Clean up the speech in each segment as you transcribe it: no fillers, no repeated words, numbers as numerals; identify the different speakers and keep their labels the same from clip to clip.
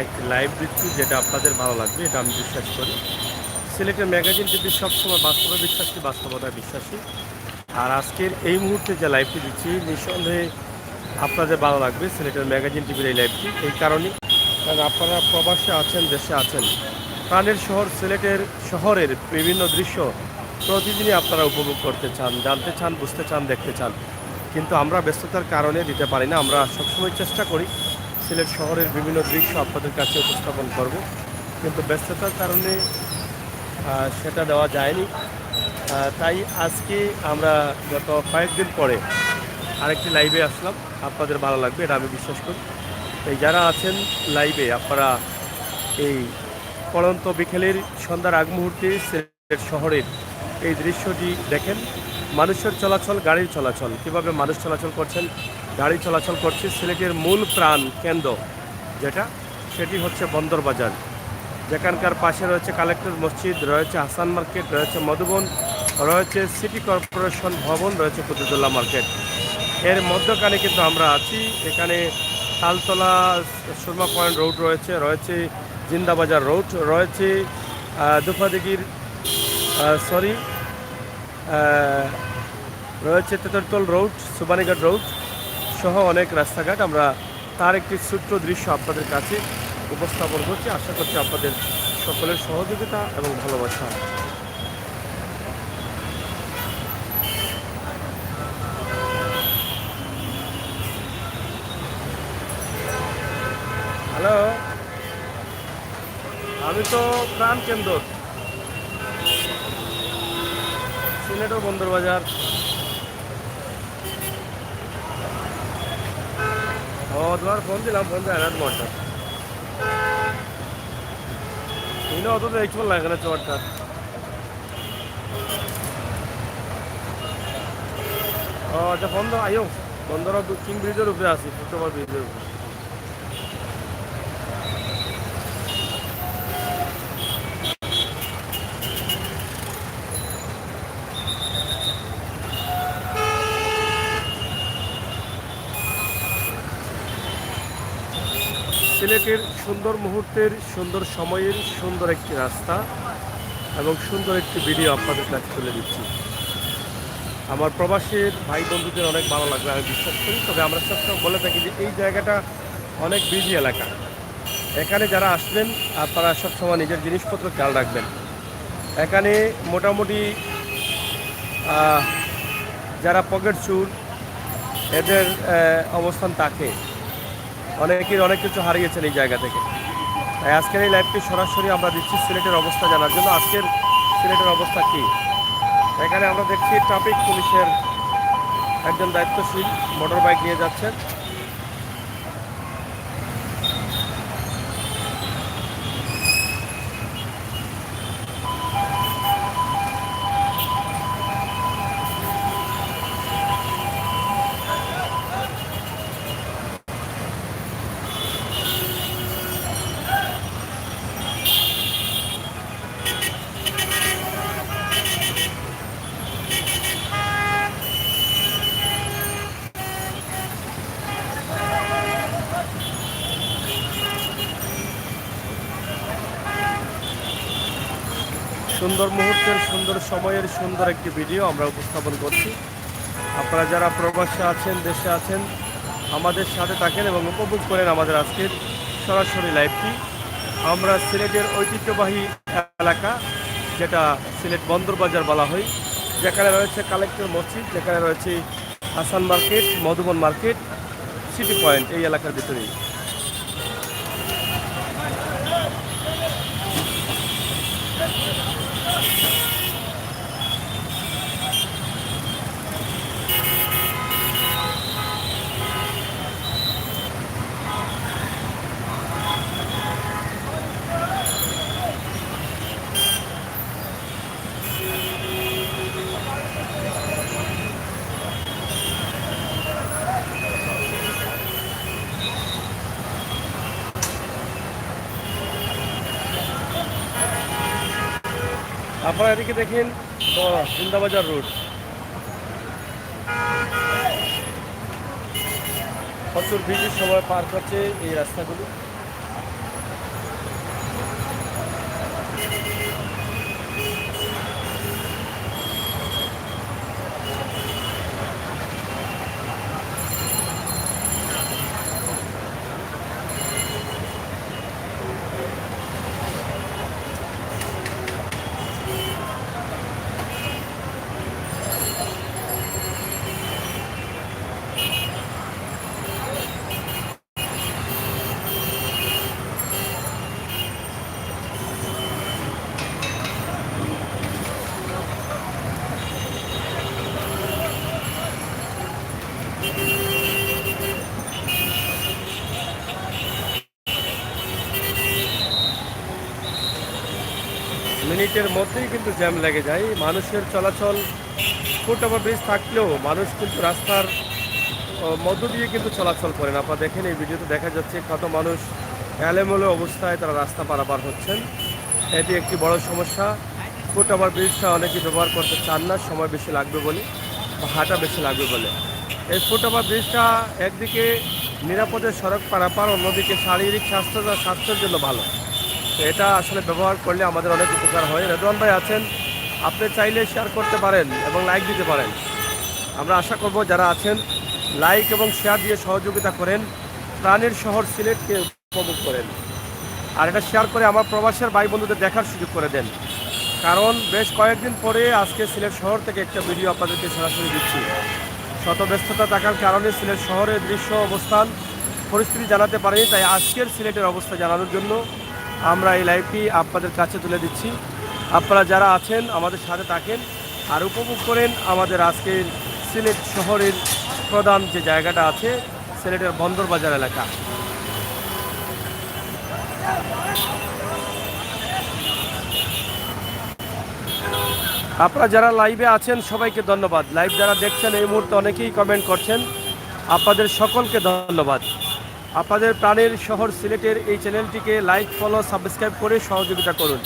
Speaker 1: একটি লাইভ দিচ্ছি, যেটা আপনাদের ভালো লাগবে, এটা আমি বিশ্বাস করি। সিলেটের ম্যাগাজিন টিভি সবসময় বাস্তবে বিশ্বাসী, বাস্তবতায় বিশ্বাসী। আর আজকের এই মুহূর্তে যে লাইভটি দিচ্ছি, নিঃসন্দেহে আপনাদের ভালো লাগবে সিলেটের ম্যাগাজিন টিভির এই লাইভটি। এই কারণেই, কারণ আপনারা প্রবাসে আছেন, দেশে আছেন, প্রাণের শহর সিলেটের শহরের বিভিন্ন দৃশ্য প্রতিদিনই আপনারা উপভোগ করতে চান, জানতে চান, বুঝতে চান, দেখতে চান। কিন্তু আমরা ব্যস্ততার কারণে দিতে পারি না। আমরা সবসময় চেষ্টা করি সিলেট শহরের বিভিন্ন দৃশ্য আপনাদের কাছে উপস্থাপন করব, কিন্তু ব্যস্ততার কারণে সেটা দেওয়া যায়নি। তাই আজকে আমরা গত কয়েকদিন পরে আরেকটি লাইভে আসলাম। আপনাদের ভালো লাগবে, এটা আমি বিশ্বাস করি। এই যারা আছেন লাইভে, আপনারা এই পড়ন্ত বিকেলের সন্ধ্যার আগ মুহূর্তে সিলেট শহরের এই দৃশ্যটি দেখেন। মানুষের চলাচল, গাড়ির চলাচল, কিভাবে মানুষ চলাচল করছেন, গাড়ি চলাচল করছে। সিলেটের মূল প্রাণ কেন্দ্র যেটা, সেটি হচ্ছে বন্দর বাজার, যেখানকার পাশে রয়েছে কালেক্টর মসজিদ, রয়েছে হাসান মার্কেট, রয়েছে মধুবন, রয়েছে সিটি কর্পোরেশন ভবন, রয়েছে কুতুবুল্লাহ মার্কেট। এর মধ্যখানে কিন্তু আমরা আছি। এখানে তালতলা সুরমা পয়েন্ট রোড রয়েছে, রয়েছে জিন্দাবাজার রোড, রয়েছে দুফাদিগির সরি রয়েছে তেতরতল রোড, সুবানীঘাট রোড সহ অনেক রাস্তাঘাট। আমরা তার একটি ছোট্ট দৃশ্য আপনাদের কাছে উপস্থাপন করছি। আশা করছি আপনাদের সকলের সহযোগিতা এবং ভালোবাসা। হ্যালো, আমি তো প্রাণ কেন্দ্র সিলেট ও বন্দরবাজার। ও তোমার ফোন দিলাম, ফোন যায় না তোমারটা। এই না অত দেখছো না এখানে তোমারটা। ও আচ্ছা, ফোন দাও আইও। বন্দর কিং ব্রিজের উপরে আছি, ফুটওভার ব্রিজের উপরে। সিলেটের সুন্দর মুহূর্তের, সুন্দর সময়ের, সুন্দর একটি রাস্তা এবং সুন্দর একটি ভিডিও আপনাদের কাছে তুলে দিচ্ছি। আমার প্রবাসীর ভাই বন্ধুদের অনেক ভালো লাগবে আমি বিশ্বাস করি। তবে আমরা সবসময় বলে থাকি যে এই জায়গাটা অনেক বিজি এলাকা। এখানে যারা আসবেন, আপনারা সবসময় নিজের জিনিসপত্র খেয়াল রাখবেন। এখানে মোটামুটি যারা পকেট চুর, এদের অবস্থান থাকে। অনেকের অনেক কিছু হারিয়েছেন এই জায়গা থেকে। তাই আজকের এই লাইভটি সরাসরি আমরা দিচ্ছি সিলেটের অবস্থা জানার জন্য। আজকের সিলেটের অবস্থা কী, এখানে আমরা দেখছি ট্রাফিক পুলিশের একজন দায়িত্বশীল মোটর বাইক নিয়ে যাচ্ছেন। সুন্দর মুহূর্তের, সুন্দর সময়ের, সুন্দর একটি ভিডিও আমরা উপস্থাপন করছি। আপনারা যারা প্রবাসে আছেন, দেশে আছেন, আমাদের সাথে থাকেন এবং উপভোগ করেন আমাদের আজকের সরাসরি লাইভটি। আমরা সিলেটের ঐতিহ্যবাহী এলাকা, যেটা সিলেট বন্দরবাজার বলা হয়, যেখানে রয়েছে কালেক্টর মসজিদ, যেখানে রয়েছে Hasan market, Madhuban market, city point, এই এলাকার ভিতরেই। আপনারা এদিকে দেখেন তো জিন্দাবাজার রোড, প্রচুর ভিড়ের সময় পার করছে এই রাস্তাগুলো। মিনিটের মধ্যেই কিন্তু জ্যাম লেগে যায়। মানুষের চলাচল ফুট ওভার ব্রিজ থাকলেও মানুষ কিন্তু রাস্তার মধ্য দিয়ে কিন্তু চলাচল করেন। আপনারা দেখেন এই ভিডিওতে দেখা যাচ্ছে কত মানুষ এলোমেলো অবস্থায় তারা রাস্তা পারাপার হচ্ছেন। এটি একটি বড় সমস্যা। ফুট ওভার ব্রিজটা অনেকেই ব্যবহার করতে চান না, সময় বেশি লাগবে বলে বা হাঁটা বেশি লাগবে বলে। এই ফুট ওভার ব্রিজটা একদিকে নিরাপদে সড়ক পারাপার, অন্যদিকে শারীরিক স্বাস্থ্যের জন্য ভালো। তো এটা আসলে ব্যবহার করলে আমাদের অনেক উপকার হয়। রেদওয়ান ভাই আছেন, আপনি চাইলে শেয়ার করতে পারেন এবং লাইক দিতে পারেন। আমরা আশা করব যারা আছেন লাইক এবং শেয়ার দিয়ে সহযোগিতা করেন, প্রাণের শহর সিলেটকে উপভোগ করেন। আর এটা শেয়ার করে আমার প্রবাসের ভাই বন্ধুদের দেখার সুযোগ করে দেন। কারণ বেশ কয়েকদিন পরে আজকে সিলেট শহর থেকে একটা ভিডিও আপনাদেরকে সরাসরি দিচ্ছি। শত ব্যস্ততা থাকার কারণে সিলেট শহরের দৃশ্য, অবস্থান, পরিস্থিতি জানাতে পারিনি, তাই আজকের সিলেটের অবস্থা জানানোর জন্য আমরা এই লাইভটি আপনাদের কাছে তুলে দিচ্ছি। আপনারা যারা আছেন আমাদের সাথে থাকেন আর উপভোগ করেন আমাদের আজকের সিলেট শহরের প্রধান যে জায়গাটা আছে, সিলেটের বন্দরবাজার এলাকা। আপনারা যারা লাইভে আছেন সবাইকে ধন্যবাদ। লাইভ যারা দেখছেন এই মুহূর্তে অনেকেই কমেন্ট করছেন, আপনাদের সকলকে ধন্যবাদ। আপনাদের প্রাণের শহর সিলেটের এই চ্যানেলটিকে লাইক, ফলো, সাবস্ক্রাইব করে সহযোগিতা করুন।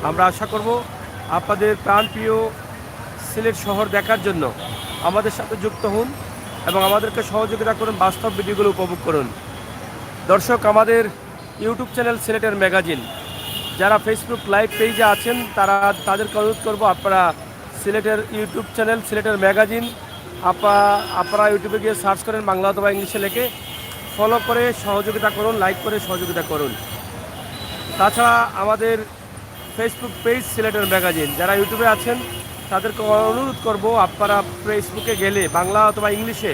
Speaker 1: আমরা আশা করব আপনাদের প্রাণপ্রিয় সিলেট শহর দেখার জন্য আমাদের সাথে যুক্ত হন এবং আমাদেরকে সহযোগিতা করুন, বাস্তব ভিডিওগুলো উপভোগ করুন। দর্শক, আমাদের ইউটিউব চ্যানেল সিলেটের ম্যাগাজিন, যারা ফেসবুক লাইভ পেজে আছেন তাদেরকে অনুরোধ করব আপনারা সিলেটের ইউটিউব চ্যানেল সিলেটের ম্যাগাজিন আপনারা ইউটিউবে গিয়ে সার্চ করেন, বাংলা অথবা ইংলিশে লিখে ফলো করে সহযোগিতা করুন, লাইক করে সহযোগিতা করুন। তাছাড়া আমাদের ফেসবুক পেজ সিলেটের ম্যাগাজিন, যারা ইউটিউবে আছেন তাদেরকে অনুরোধ করব আপনারা ফেসবুকে গেলে বাংলা অথবা ইংলিশে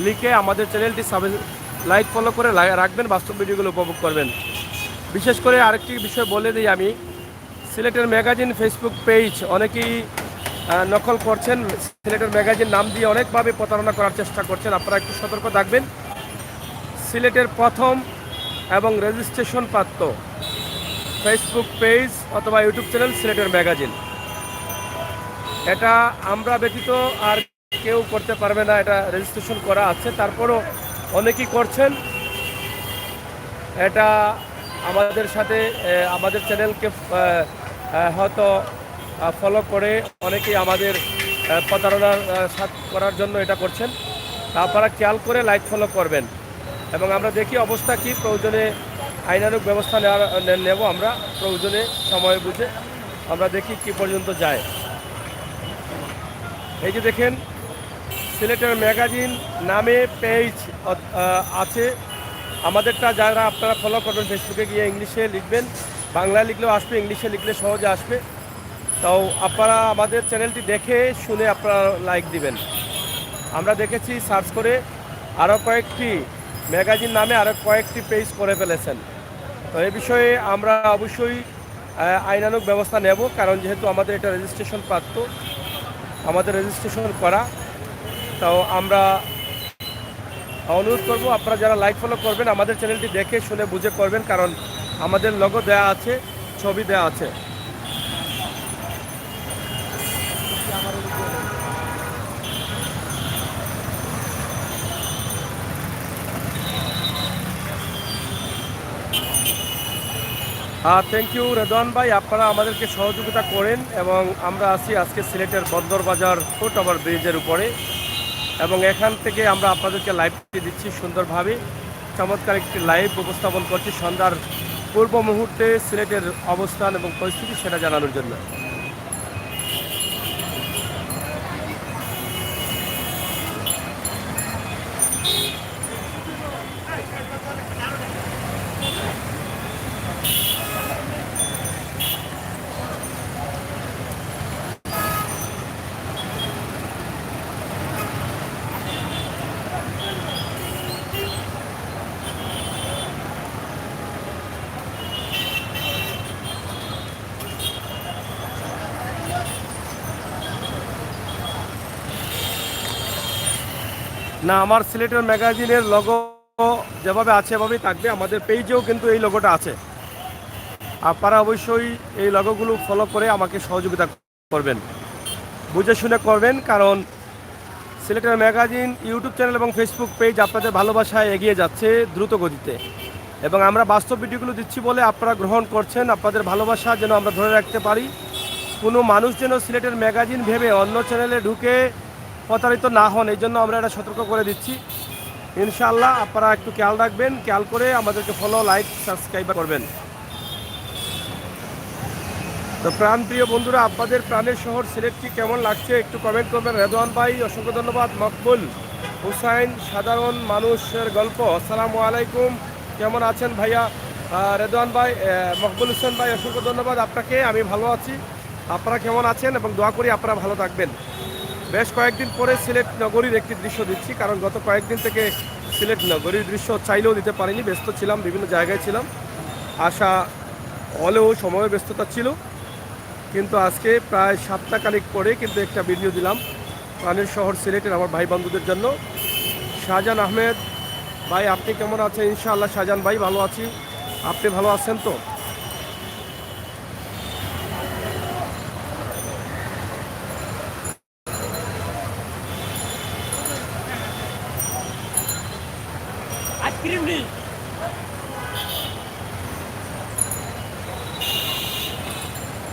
Speaker 1: লিখে আমাদের চ্যানেলটি লাইক ফলো করে রাখবেন, বাস্তব ভিডিওগুলো উপভোগ করবেন। বিশেষ করে আরেকটি বিষয় বলে দিই আমি, সিলেটের ম্যাগাজিন ফেসবুক পেজ অনেকেই নকল করছেন, সিলেটের ম্যাগাজিন নাম দিয়ে অনেকভাবে প্রতারণা করার চেষ্টা করছেন। আপনারা একটু সতর্ক থাকবেন। সিলেটের প্রথম এবং রেজিস্ট্রেশন প্রাপ্ত ফেসবুক পেজ অথবা ইউটিউব চ্যানেল সিলেটের ম্যাগাজিন, এটা আমরা ব্যতীত আর কেউ করতে পারবে না। এটা রেজিস্ট্রেশন করা আছে, তারপরও অনেকেই করছেন। এটা আমাদের সাথে আমাদের চ্যানেলকে হয়তো ফলো করে অনেকেই আমাদের প্রতারণার করার জন্য এটা করছেন। আপনারা খেয়াল করে লাইক ফলো করবেন এবং আমরা দেখি অবস্থা কি, প্রয়োজনে আইনানুগ ব্যবস্থা নেব। আমরা প্রয়োজনে সময় বুঝে আমরা দেখি কি পর্যন্ত যায়। এই যে দেখেন সিলেটের ম্যাগাজিন নামে পেজ আছে আমাদেরটা, যারা আপনারা ফলো করবেন ফেসবুকে গিয়ে ইংলিশে লিখবেন, বাংলায় লিখলেও আসবে, ইংলিশে লিখলে সহজে আসবে। তাও আপনারা আমাদের চ্যানেলটি দেখে শুনে আপনারা লাইক দিবেন। আমরা দেখেছি সার্চ করে আরও কয়েকটি ম্যাগাজিন নামে আরও কয়েকটি পেজ করে ফেলেছেন। তো এই বিষয়ে আমরা অবশ্যই আইনানুগ ব্যবস্থা নেব, কারণ যেহেতু আমাদের এটা রেজিস্ট্রেশন প্রাপ্ত, আমাদের রেজিস্ট্রেশন করা। তাও আমরা অনুরোধ করব আপনারা যারা লাইক ফলো করবেন আমাদের চ্যানেলটি দেখে শুনে বুঝে করবেন, কারণ আমাদের লোগো দেয়া আছে, ছবি দেয়া আছে। থ্যাংক ইউ রেদওয়ান ভাই, আপনারা আমাদেরকে সহযোগিতা করেন এবং আমরা আছি আজকে সিলেটের বন্দরবাজার ফুট ওভার ব্রিজের উপরে এবং এখান থেকে আমরা আপনাদেরকে লাইভটি দিচ্ছি সুন্দরভাবে। চমৎকার একটি লাইভ উপস্থাপন করছি সন্ধ্যার পূর্ব মুহূর্তে সিলেটের অবস্থান এবং পরিস্থিতি সেটা জানানোর জন্য। না, আমার সিলেটের ম্যাগাজিনের লোগো যেভাবে আছে এভাবেই থাকবে, আমাদের পেজেও কিন্তু এই লোগোটা আছে। আপনারা অবশ্যই এই লগোগুলো ফলো করে আমাকে সহযোগিতা করবেন, বুঝে শুনে করবেন, কারণ সিলেটের ম্যাগাজিন ইউটিউব চ্যানেল এবং ফেসবুক পেজ আপনাদের ভালোবাসায় এগিয়ে যাচ্ছে দ্রুত গতিতে, এবং আমরা বাস্তব ভিডিওগুলো দিচ্ছি বলে আপনারা গ্রহণ করছেন। আপনাদের ভালোবাসা যেন আমরা ধরে রাখতে পারি, কোনো মানুষ যেন সিলেটের ম্যাগাজিন ভেবে অন্য চ্যানেলে ঢুকে প্রতারিত না হন, এই জন্য আমরা এটা সতর্ক করে দিচ্ছি। ইনশাআল্লাহ আপনারা একটু খেয়াল রাখবেন, খেয়াল করে আমাদেরকে ফলো, লাইক, সাবস্ক্রাইব করবেন। তো প্রাণপ্রিয় বন্ধুরা, আপনাদের প্রাণের শহর সিলেটটি কেমন লাগছে একটু কমেন্ট করবেন। রেদওয়ান ভাই অসংখ্য ধন্যবাদ। মকবুল হুসাইন, সাধারণ মানুষের গল্প, আসসালামু আলাইকুম, কেমন আছেন ভাইয়া? রেদওয়ান ভাই, মকবুল হোসেন ভাই অসংখ্য ধন্যবাদ আপনাকে। আমি ভালো আছি, আপনারা কেমন আছেন? এবং দোয়া করি আপনারা ভালো থাকবেন। বেশ কয়েকদিন পরে সিলেট নগরীর একটি দৃশ্য দিচ্ছি, কারণ গত কয়েকদিন থেকে সিলেট নগরীর দৃশ্য চাইলেও দিতে পারিনি, ব্যস্ত ছিলাম, বিভিন্ন জায়গায় ছিলাম, আসা হলেও সময়ের ব্যস্ততা ছিল। কিন্তু আজকে প্রায় সপ্তাহখানেক পরে কিন্তু একটা ভিডিও দিলাম প্রাণের শহর সিলেটের আমার ভাই বন্ধুদের জন্য। শাহজাহান আহমেদ ভাই, আপনি কেমন আছেন? ইনশাআল্লাহ শাহজাহান ভাই ভালো আছি, আপনি ভালো আছেন তো? আইসক্রিম নেই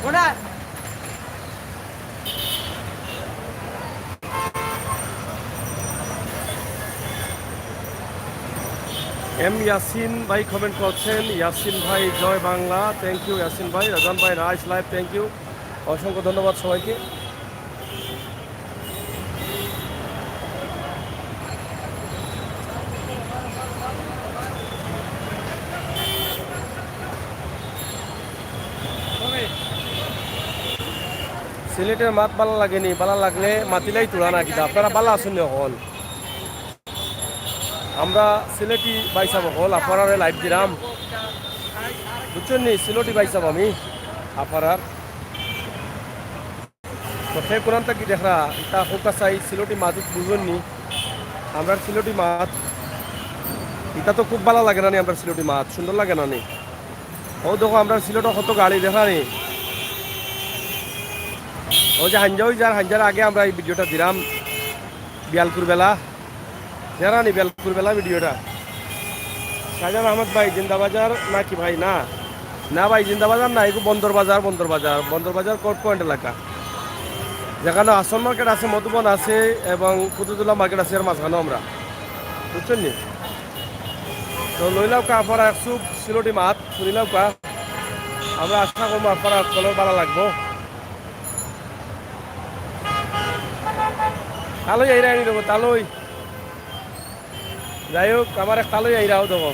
Speaker 1: ওটা। এম ইয়াসিন ভাই কমেন্ট করছেন। ইয়াসিন ভাই জয় বাংলা, থ্যাংক ইউ ইয়াসিন ভাই। রাজান ভাই রাইস লাইভ, থ্যাংক ইউ, অসংখ্য ধন্যবাদ সবাইকে। সিলেটের মাত বালা লাগেনি, বালা লাগলে মাতিলাই তোলা না কিনা, আপনারা বালা আসুন হল, আমরা সিলেটি বাইসাব হল, আপনারা লাইভ দিলাম, বুঝছেন নি? সিলেটি বাইসাব আমি আপনার কোথায় কোরআন থাকি দেখরা এটা হোকা চাই সিলেটি মাছ বুঝবেন নি? আমরা সিলেটি মাছ এটা তো খুব ভালো লাগে না নি, আমরা সিলেটি মাছ সুন্দর লাগে না নি? ও দেখো আমরা সিলেটে কত গাড়ি দেখা নি, ও যে হাঞ্জা ওই যার হাঞ্জার আগে আমরা এই ভিডিওটা দিলাম বিয়ালপুর বেলা, জানা নি বিয়ালপুর বেলা ভিডিওটা। শাহজাহান আহমদ ভাই জিন্দাবাজার নাকি ভাই? না না ভাই জিন্দাবাজার না, এগুলো বন্দর বাজার, বন্দর বাজার, বন্দর বাজার কোর্ট পয়েন্ট এলাকা, যেখানে আসন মার্কেট আছে, মধুবন আছে এবং কুতুবুল্লাহ মার্কেট আছে, এর মাঝখানেও আমরা, বুঝছেন নি? তো লইলাও কা আপনারা একশো সিলোটি মাত শুনিলাও কা, আমরা আশা করবো আপনারা কলর ভালো লাগবো। তালই আইরা আনি দেবো, তালই যাই হোক আমার এক তালই আইরাও দেবো,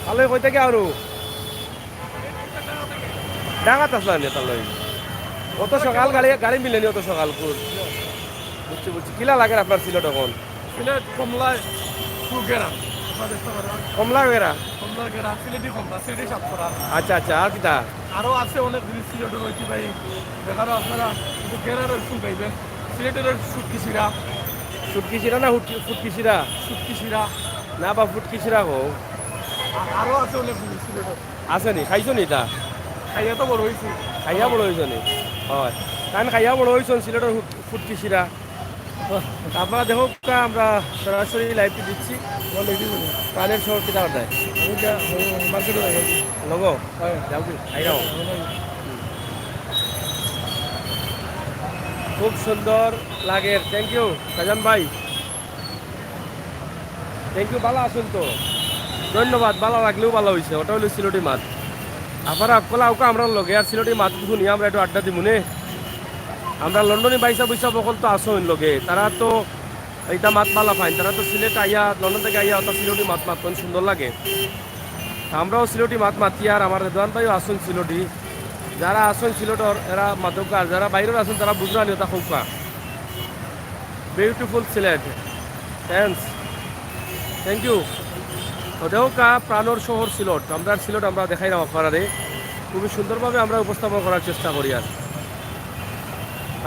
Speaker 1: তালই কই থেকে আরো ডাঙাত আসলাম তালই, অত সকাল গাড়ি গাড়ি মিলেনি, অত সকাল বুঝছি বুঝছি। কিলা লাগে আপনার ছিল তখন?
Speaker 2: সিলেট কমলায় গেরা
Speaker 1: কমলা গেরা,
Speaker 2: কমলা গেরা সিলেটি কমলা, সিলেটি সাতকরা।
Speaker 1: আচ্ছা আচ্ছা, আর কিটা
Speaker 2: আরও আছে অনেক জিনিস সিলেটের ঐতিহ্যবাহী, দেখারও আপনারা কিন্তু গেরার ফুল পাইবেন। সিলেটের সুটকি শিরা,
Speaker 1: সুটকি শিরা না ফুটকি শিরা?
Speaker 2: সুটকি শিরা
Speaker 1: না বা ফুটকি শিরা হো
Speaker 2: আরও আছে অনেক জিনিস সিলেটের।
Speaker 1: আছে নি? খাইছো নি তা?
Speaker 2: খাইয়া তো বড় হয়েছি,
Speaker 1: খাইয়া বড় হয়েছ নি? হয় কারণ খাইয়া বড় হয়েছেন সিলেটের ফুটকি শিরা। আপনারা দেখো আমরা সরাসরি লাইভটি দিচ্ছি, প্রাণের শহর কিনা দেয়
Speaker 2: মার্কেটে
Speaker 1: লগ যাও কি আইরাও। খুব সুন্দর লাগে, থ্যাংক ইউ শাহজাহান ভাই, থ্যাংক ইউ। ভালো আছেন তো? ধন্যবাদ, ভালো লাগলেও ভালো হয়েছে। ওটা হলো সিলেটি মাছ, আপনারা কলা ওকা আমরা লগে আর সিলেটি মাছ শুনি আমরা একটু আড্ডা দিব নে। আমরা লন্ডনে বাইসা বৈসা বকল তো আসন লগে, তারা তো এইটা মাত পালা পাইন, তারা তো সিলেট আইয়া লন্ডন থেকে আইয়া ওটা সিলেটি মাত মাতন সুন্দর লাগে। আমরাও সিলেটি মাত মাতি, আর আমার রেদওয়ান ভাইও আসুন সিলেটি, যারা আসুন সিলেটর এরা মাদকা, যারা বাইরের আসুন তারা বুঝরা নি ওটা খৌকা। Beautiful Sylhet, thanks, thank you. ওটাও কা প্রাণর শহর সিলেট, আমরা সিলেট আমরা দেখাইলাম আপনারা, খুবই সুন্দরভাবে আমরা উপস্থাপন করার চেষ্টা করি। আর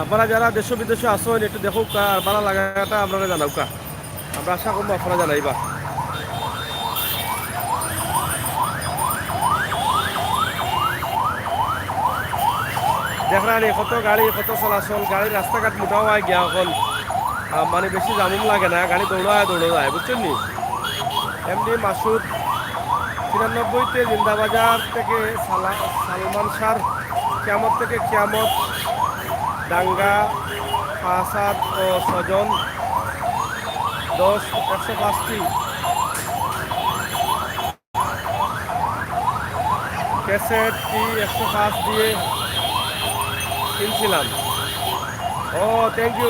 Speaker 1: আপনারা যারা দেশ বিদেশে আসেন একটু দেখো কা, আর ভালো লাগাটা আপনারা জানাও কা, আমরা আশা করবো আপনারা জানাইবা। দেখলাম কত গাড়ি কত চলাচল, গাড়ির রাস্তাঘাট মোটাও হয় গিয়া এখন মানে বেশি জামুম লাগে না, গাড়ি দৌড়ো যায় বুঝছেন নি। এমনি মাসুদ 93-তে জিন্দাবাজার থেকে সালমান শাহ, কিয়ামত থেকে কিয়ামত, দাঙ্গা, ফাসাদ ও স্বজন 105টি ক্যাসেটটি 105 দিয়ে কিনছিলাম। ও থ্যাংক ইউ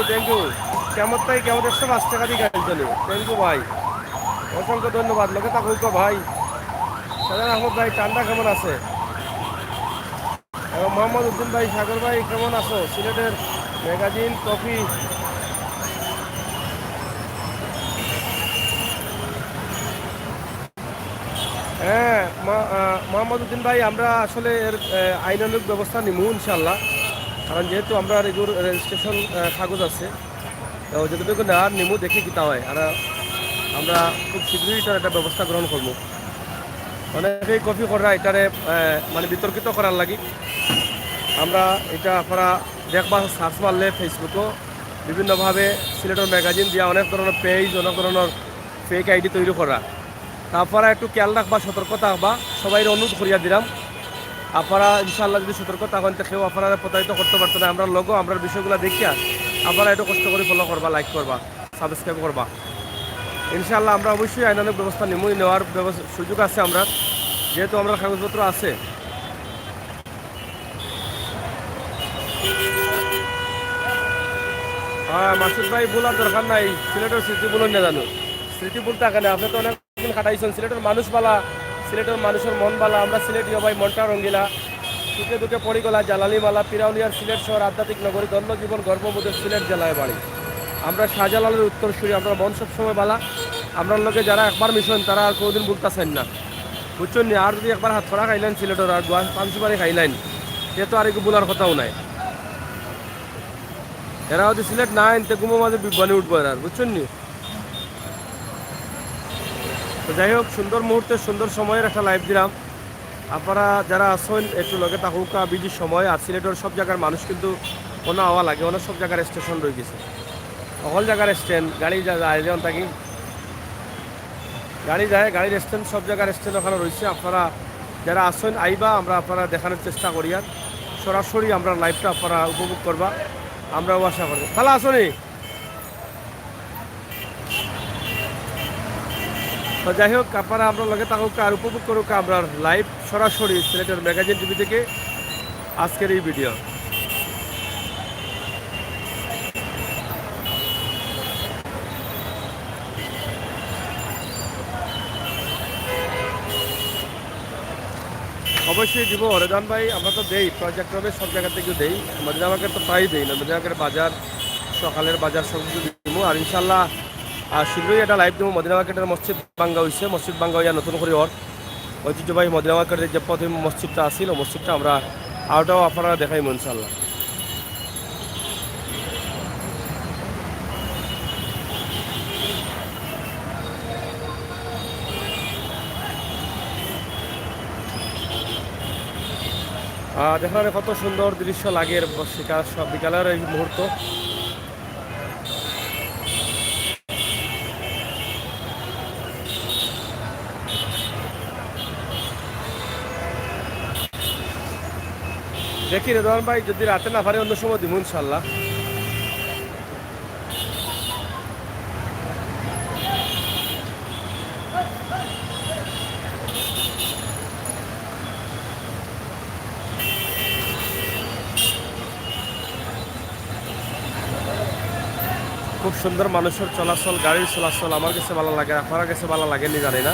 Speaker 1: কেমন তাই কেমন 105 টাকা দিয়ে গাইছেন, থ্যাংক ইউ ভাই, অসংখ্য ধন্যবাদ। লোকে তা কইক ভাই। সাজান আহমদ ভাই ঠান্ডা কেমন আছে? এবং মোহাম্মদ উদ্দিন ভাই, সাগর ভাই কেমন আছো? সিলেটের ম্যাগাজিন কফি হ্যাঁ মোহাম্মদ উদ্দিন ভাই, আমরা আসলে এর আইনানুগ ব্যবস্থা নিমু ইনশাল্লাহ, কারণ যেহেতু আমরা রেজিস্ট্রেশন কাগজ আছে, তো যতটুকু নেওয়ার নিমু দেখি কিতা হয়, আর আমরা খুব শীঘ্রই এটার একটা ব্যবস্থা গ্রহণ করবো। অনেকেই কপি করা এটারে মানে বিতর্কিত করার লাগি, আমরা এটা আপনারা দেখবা সার্চ মারলে ফেসবুকও বিভিন্নভাবে সিলেটের ম্যাগাজিন দিয়া অনেক ধরনের পেজ, অনেক ধরনের ফেক আইডি তৈরি করা। আপনারা একটু খেয়াল রাখবা, সতর্ক থাকবা, সবাই অনুরোধ করিয়া দিলাম। আপনারা ইনশাআল্লাহ যদি সতর্ক থাকেন তো কেউ আপনারা প্রতারিত করতে পারতো না। আমরা লোগো আমরা বিষয়গুলো দেখিয়া আপনারা একটু কষ্ট করে ফলো করবা, লাইক করবা, সাবস্ক্রাইব করবা। ইনশাআল্লাহ আমরা অবশ্যই আইনানুগ ব্যবস্থা নেওয়ার সুযোগ আছে আমরা, যেহেতু আমরা কাগজপত্র আছে। হ্যাঁ মাসুদ ভাই, বলার দরকার নাই, সিলেটের স্মৃতি বলুন না জানো, স্মৃতি বলতে থাকে না, আপনি তো অনেকদিন কাটাইছেন। সিলেটের মানুষ বালা, সিলেটের মানুষের মন বালা, আমরা সিলেটীয় ভাই, মনটা রঙ্গিলা, সুখে দুঃখে পড়িগলা, জালালিমালা, পিরাউলিয়ার সিলেট শহর আধ্যাত্মিক নগরী, ধন্য জীবন গর্ভবোধের সিলেট জেলায় বাড়ি। আমরা শাহজালালের উত্তরসূরি, আমরা মন সবসময় বালা। আমরা লোকে যারা একবার মিশন তারা আর কোনোদিন বলতেছেন না, বুঝছেন নি। আর যদি একবার হাত খড়া খাইলেন সিলেটের আর পাঁচবারে খাইলেন, সে তো আর একটু বলার কথাও নাই। এরা যদি সিলেট না আনতে গুমো মাঝে বিজ্ঞানী উঠবো এরা, বুঝছেন নি। তো যাই হোক, সুন্দর মুহূর্তে সুন্দর সময়ের একটা লাইভ দিলাম। আপনারা যারা আসেন একটু লগে তাহুকা বিজি সময়। আর সিলেটের সব জায়গার মানুষ কিন্তু কোনো আওয়া লাগে, অনেক সব জায়গার স্টেশন রয়ে গেছে, সকল জায়গার স্ট্যান্ড, গাড়ি যায় যেমন থাকি গাড়ি যায়, গাড়ির স্ট্যান্ড সব জায়গার স্ট্যান্ড ওখানে রয়েছে। আপনারা যারা আসেন আইবা, আমরা আপনারা দেখানোর চেষ্টা করি, আর সরাসরি আমরা লাইভটা আপনারা উপভোগ করবা, আমরাও আশা করি। ভালো আসনি? তো যাই হোক, আপনারা আমরা লগে থাকুক আর উপভোগ করুক আমরা লাইভ সরাসরি সিলেটের ম্যাগাজিন টিভি থেকে আজকের এই ভিডিও। অবশ্যই দিব রেজান ভাই, আমরা তো দেই পর্যায়ক্রমে সব জায়গা থেকে দেই, মদিনা মার্কেট তো প্রায় দেই না, মদিনা মার্কেট বাজার, সকালের বাজার সব কিছু দিব। আর ইনশাল্লাহ শীঘ্রই একটা লাইভ দেবো। মদিনা মার্কেটের মসজিদ ভাঙ্গা হয়েছে, মসজিদ ভাঙ্গা হইয়া নতুন করে ওর ঐতিহ্যবাহী মদিনা মার্কেটের যে প্রথম মসজিদটা আসছিল, মসজিদটা আমরা আরটাও আপনারা দেখাইব ইনশাল্লাহ। যেখানে কত সুন্দর দৃশ্য লাগে বিকালের এই মুহূর্ত। দেখি রেদওয়ান ভাই, যদি রাতে না পারে অন্য সময় দিব ইনশাল্লাহ। খুব সুন্দর মানুষের চলাচল, গাড়ির চলাচল আমার কাছে ভালো লাগে, আপনার কাছে ভালো লাগেনি জানি না,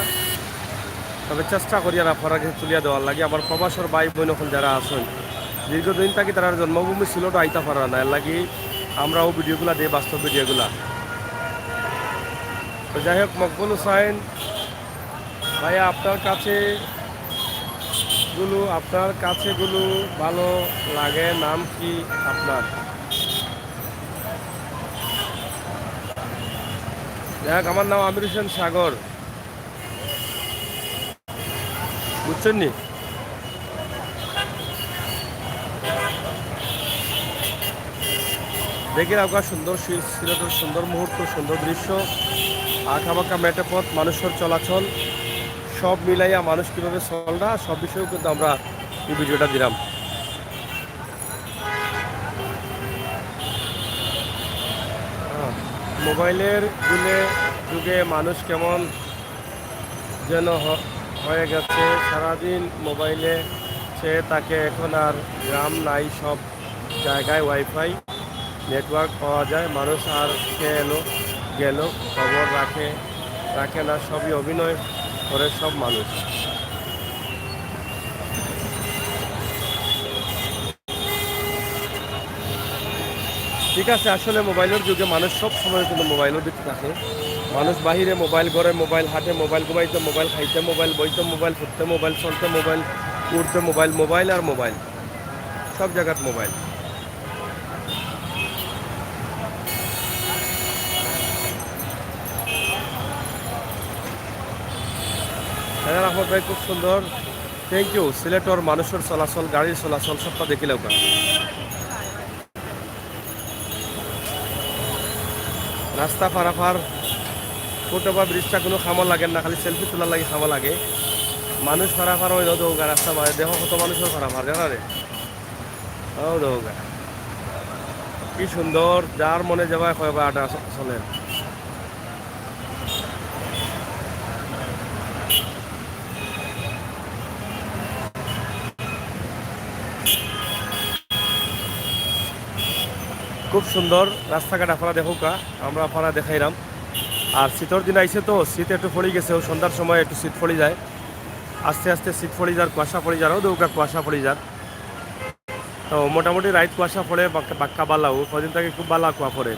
Speaker 1: তবে চেষ্টা করি আর আপনার কাছে তুলিয়া দেওয়ার লাগে। আমার প্রবাসর ভাই বোন এখন যারা আছেন দীর্ঘদিন থাকি, তারা জন্মভূমি ছিল তো আইতা পারা না, এর লাগি আমরাও ভিডিওগুলা দিই, বাস্তব ভিডিওগুলা। তো যাই হোক, মকবুল হুসাইন ভাইয়া, আপনার কাছেগুলো ভালো লাগে, নাম কি আপনার? দেখ, আমার নাম আমির হোসেন সাগর, বুঝছেন নি। দেখে রাখা সুন্দর সিলেটের সুন্দর মুহূর্ত, সুন্দর দৃশ্য, আঁকাবাঁকা মেটে পথ, মানুষের চলাচল সব মিলাইয়া মানুষ কীভাবে চলনা সব বিষয়েও কিন্তু আমরা এই ভিডিওটা দিলাম। মোবাইলের যুগে মানুষ কেমন যেন হয়ে গেছে, সারাদিন মোবাইলে সে তাকে এখন আর গ্রাম নাই, সব জায়গায় ওয়াইফাই নেটওয়ার্ক পাওয়া যায়। মানুষ আর সে এলো গেল খবর রাখে না, সবই অভিনয় করে সব মানুষ। ঠিক আছে, আসলে মোবাইলের যুগে মানুষ সব সময় কিন্তু মোবাইলের দিকে থাকে। মানুষ বাহিরে মোবাইল, ঘরে মোবাইল, হাটে মোবাইল, ঘুমাইতে মোবাইল, খাইতে মোবাইল, বইতে মোবাইল, ফুটতে মোবাইল, চলতে মোবাইল, উড়তে মোবাইল, মোবাইল আর মোবাইল, সব জায়গাত মোবাইল। হ্যাঁ আহমদ ভাই, খুব সুন্দর, থ্যাংক ইউ। সিলেটর মানুষের চলাচল, গাড়ির চলাচল সবটা দেখিলেও রাস্তা পারাপার ফুটওভার বা ব্রিজটা কোনো খামা লাগে না, খালি সেলফি তোলার লাগে খামা লাগে। মানুষ পারাপার ওই দৌগা রাস্তা পারে, দেখো কত মানুষের পারাপার জানা রে, ও দৌগা কি সুন্দর, যার মনে যাবা কয়বা আটা চলে। খুব সুন্দর রাস্তাঘাট আপনারা দেখুকা, আমরা আপনারা দেখাইলাম। আর শীতের দিন আইসে তো শীত একটু পড়ে গেছে, ও সন্ধ্যার সময় একটু শীত পড়ে যায়, আস্তে আস্তে শীত পড়ে যার, কুয়াশা পড়ে যার, ও দৌকা কুয়াশা পড়ে যার। তো মোটামুটি রাইত কুয়াশা পড়ে, বাক্কা বালাও কদিন থেকে খুব বালা কুয়া পড়ে।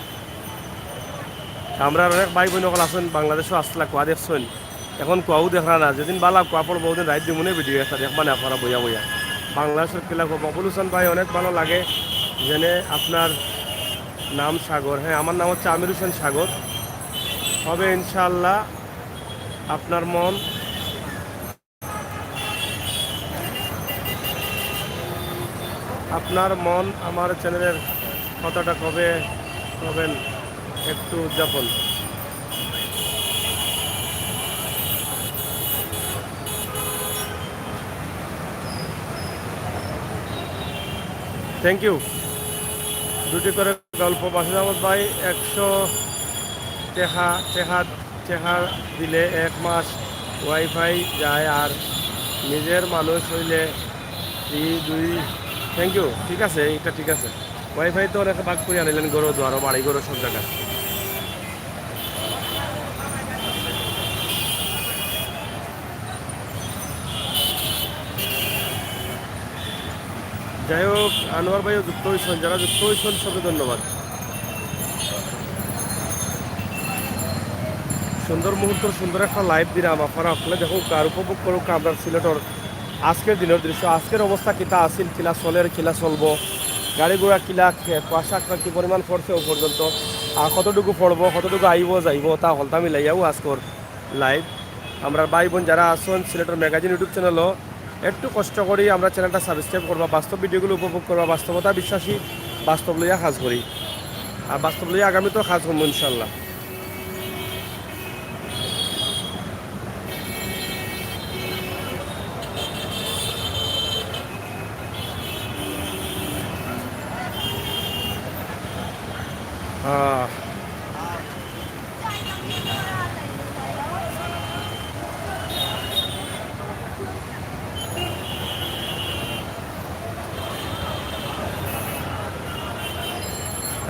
Speaker 1: আমরা অনেক ভাই বোন সকল আসেন বাংলাদেশও আসলা কুয়া দেখছেন, এখন কুয়াও দেখা না। যেদিন বালা কুয়া পড়বো ওদিন রাইত দিমুনে ভিডিও একটা দেখবা না আপনারা বইয়া বইয়া। বাংলাদেশের কিলা মকবুল হোসেন ভাই অনেক ভালো লাগে, জেনে আপনার নাম সাগর। হ্যাঁ, আমার নাম হচ্ছে আমির হোসেন সাগর। হবে ইনশাআল্লাহ আপনার মন আমার চ্যানেলের কথাটা কবে হবেন একটু উদযাপন। Thank you. দুটি করে গল্প মাসুদ আহমদ ভাই, 100 টেহা দিলে 1 মাস ওয়াইফাই যায়, আর নিজের মানুষ হইলে 2। থ্যাংক ইউ, ঠিক আছে, এটা ঠিক আছে। ওয়াইফাই তো অনেকে ভাগ করে আনিলেন, গরু আরও বাড়ি গরু সব জায়গায়। যাই হোক, আনোয়ার ভাইও যুক্ত হয়েছেন, যারা যুক্ত হয়েছেন সবকে ধন্যবাদ। সুন্দর মুহূর্ত, সুন্দর একটা লাইভ দিলাম, আপনারা আসলে দেখুক আর উপভোগ করুক আমরা সিলেটর আজকের দিনের দৃশ্য। আজকের অবস্থা কিতা আসিল, কিলা চলের, কিলা চলবো, গাড়ি ঘোড়া কিলা, কুয়াশা কি পরিমাণ পড়ছে ও পর্যন্ত, আর কতটুকু পড়বো, কতটুকু আইব যাইব, তা হলতা মিলাইয়াও আজকের লাইভ। আমরা ভাই বোন যারা আসুন সিলেটের ম্যাগাজিন ইউটিউব চ্যানেলও একটু কষ্ট করি আমরা চ্যানেলটা সাবস্ক্রাইব করবা, বাস্তব ভিডিওগুলো উপভোগ করবা, বাস্তবতা বিশ্বাসী, বাস্তব লইয়া কাজ করি, আর বাস্তব লইয়া আগামীতেও কাজ করবো ইনশাল্লাহ।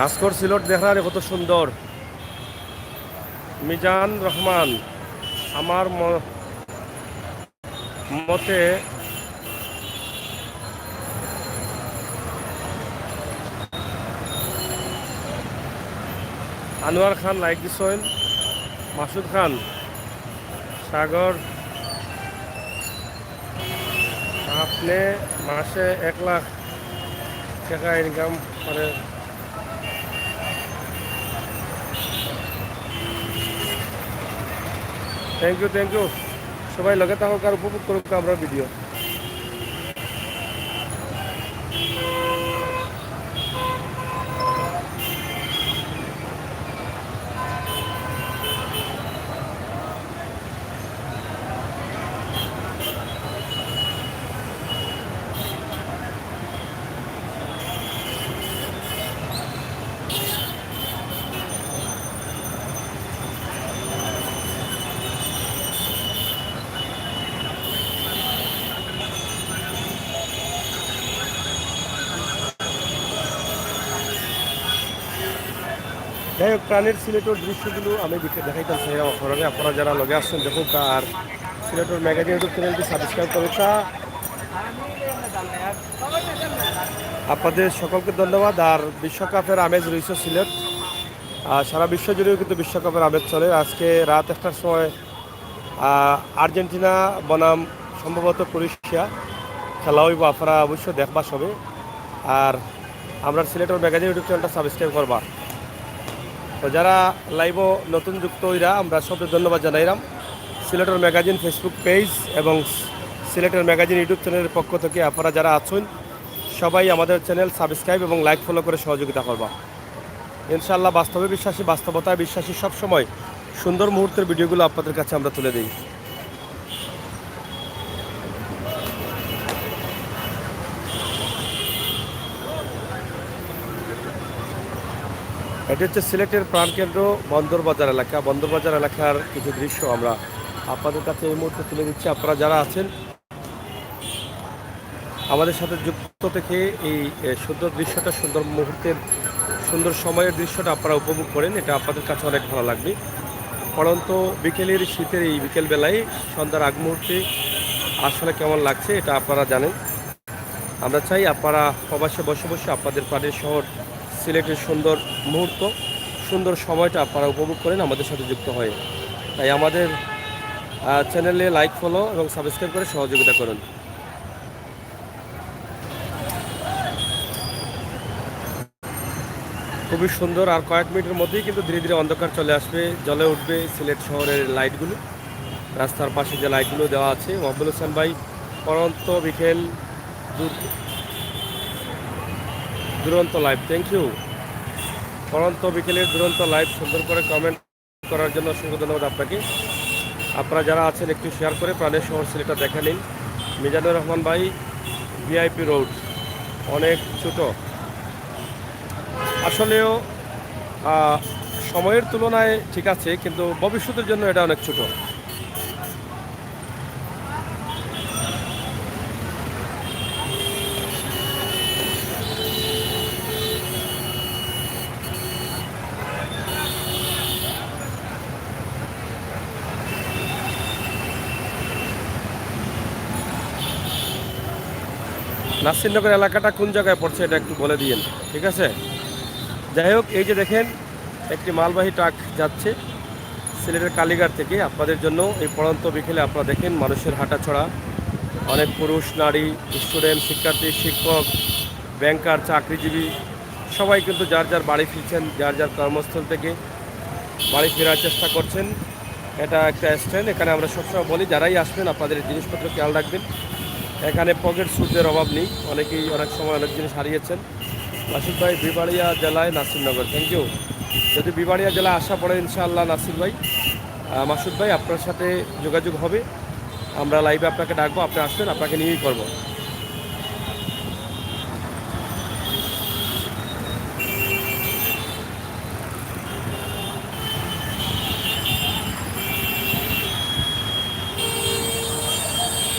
Speaker 1: আজকর সিলেট দেখার কত সুন্দর। মিজান রহমান, আমার মতে আনোয়ার খান লাইক দিছেন, মাসুদ খান, সাগর আপনি মাসে 1 লাখ টাকা ইনকাম করে। Thank you. সবাই লগে থাকুক আর উপভোগ করুক আমরা ভিডিও। যাই হোক প্রাণের সিলেটের দৃশ্যগুলো আমি দেখাইতাম আপনারা আপনারা যারা লগে আসছেন দেখুন আর সিলেটের ম্যাগাজিন ইউটিউব চ্যানেলটি সাবস্ক্রাইব করে আপনাদের সকলকে ধন্যবাদ। আর বিশ্বকাপের আমেজ রয়েছে সিলেট, আর সারা বিশ্ব জুড়েও কিন্তু বিশ্বকাপের আমেজ চলে। আজকে রাত 1টার সময় আর্জেন্টিনা বনাম সম্ভবত ক্রোয়েশিয়া খেলা হইব, আপনারা অবশ্যই দেখবা সবে। আর আমরা সিলেটের ম্যাগাজিন ইউটিউব চ্যানেলটা সাবস্ক্রাইব করবা। তো যারা লাইভও নতুন যুক্ত হইরা আমরা সবকে ধন্যবাদ জানাইলাম। সিলেটের ম্যাগাজিন ফেসবুক পেজ এবং সিলেটের ম্যাগাজিন ইউটিউব চ্যানেলের পক্ষ থেকে আপনারা যারা আছেন সবাই আমাদের চ্যানেল সাবস্ক্রাইব এবং লাইক ফলো করে সহযোগিতা করবা। ইনশাআল্লাহ বাস্তবে বিশ্বাসী, বাস্তবতায় বিশ্বাসী, সবসময় সুন্দর মুহূর্তের ভিডিওগুলো আপনাদের কাছে আমরা তুলে দিই। এটি হচ্ছে সিলেটের প্রাণকেন্দ্র বন্দরবাজার এলাকা। বন্দরবাজার এলাকার কিছু দৃশ্য আমরা আপনাদের কাছে এই মুহূর্তে তুলে দিচ্ছি। আপনারা যারা আছেন আমাদের সাথে যুক্ত থেকে এই সুন্দর দৃশ্যটা, সুন্দর মুহূর্তের, সুন্দর সময়ের দৃশ্যটা আপনারা উপভোগ করেন, এটা আপনাদের কাছে অনেক ভালো লাগবে। পরন্ত বিকেলের শীতের এই বিকেলবেলায় সন্ধ্যার আগ মুহূর্তে আসলে কেমন লাগছে এটা আপনারা জানেন। আমরা চাই আপনারা প্রবাসে বসে বসে আপনাদের প্রাণের শহর সিলেটের সুন্দর মুহূর্ত, সুন্দর সময়টা আপনারা উপভোগ করেন আমাদের সাথে যুক্ত হয়ে। তাই আমাদের চ্যানেলে লাইক ফলো এবং সাবস্ক্রাইব করে সহযোগিতা করুন। খুবই সুন্দর। আর কয়েক মিনিটের মধ্যেই কিন্তু ধীরে ধীরে অন্ধকার চলে আসবে, জ্বলে উঠবে সিলেট শহরের লাইটগুলো। রাস্তার পাশে যে লাইটগুলো দেওয়া আছে। মহবুল হোসেন ভাই, পরন্ত বিকেল দুরন্ত লাইভ, থ্যাংক ইউ। পরন্ত বিকেলের দুরন্ত লাইভ সুন্দর করে কমেন্ট করার জন্য অসংখ্য ধন্যবাদ আপনাকে। আপনারা যারা আছেন একটু শেয়ার করে প্রাণের শহর সিলেটটা দেখে নিন। মিজানুর রহমান ভাই, ভিআইপি রোড অনেক ছোট, আসলেও সময়ের তুলনায় ঠিক আছে, কিন্তু ভবিষ্যতের জন্য এটা অনেক ছোট। নাসিরনগর এলাকাটা কোন জায়গায় পড়ছে এটা একটু বলে দিয়েন, ঠিক আছে? যাই হোক, এই যে দেখেন একটি মালবাহী ট্রাক যাচ্ছে সিলেটের কালীঘাট থেকে আপনাদের জন্য। এই পড়ন্ত বিকেলে আপনারা দেখেন মানুষের হাঁটাছড়া, অনেক পুরুষ নারী, স্টুডেন্ট, শিক্ষার্থী, শিক্ষক, ব্যাংকার, চাকরিজীবী সবাই কিন্তু যার যার বাড়ি ফিরছেন, যার যার কর্মস্থল থেকে বাড়ি ফেরার চেষ্টা করছেন। এটা একটা স্ট্যান্ড, এখানে আমরা সবসময় বলি যারাই আসবেন আপনাদের জিনিসপত্র খেয়াল রাখবেন। এখানে পকেট সুদের অভাব নেই, অনেকেই অনেক সময় অনেক জিনিস হারিয়েছেন। নাসির ভাই, বিবাড়িয়া জেলায় নাসিরনগর, থ্যাংক ইউ। যদি বিবাড়িয়া জেলায় আসা পড়ে ইনশাআল্লাহ নাসির ভাই, মাসুদ ভাই আপনার সাথে যোগাযোগ হবে, আমরা লাইভে আপনাকে ডাকবো, আপনি আসবেন, আপনাকে নিয়েই করবো।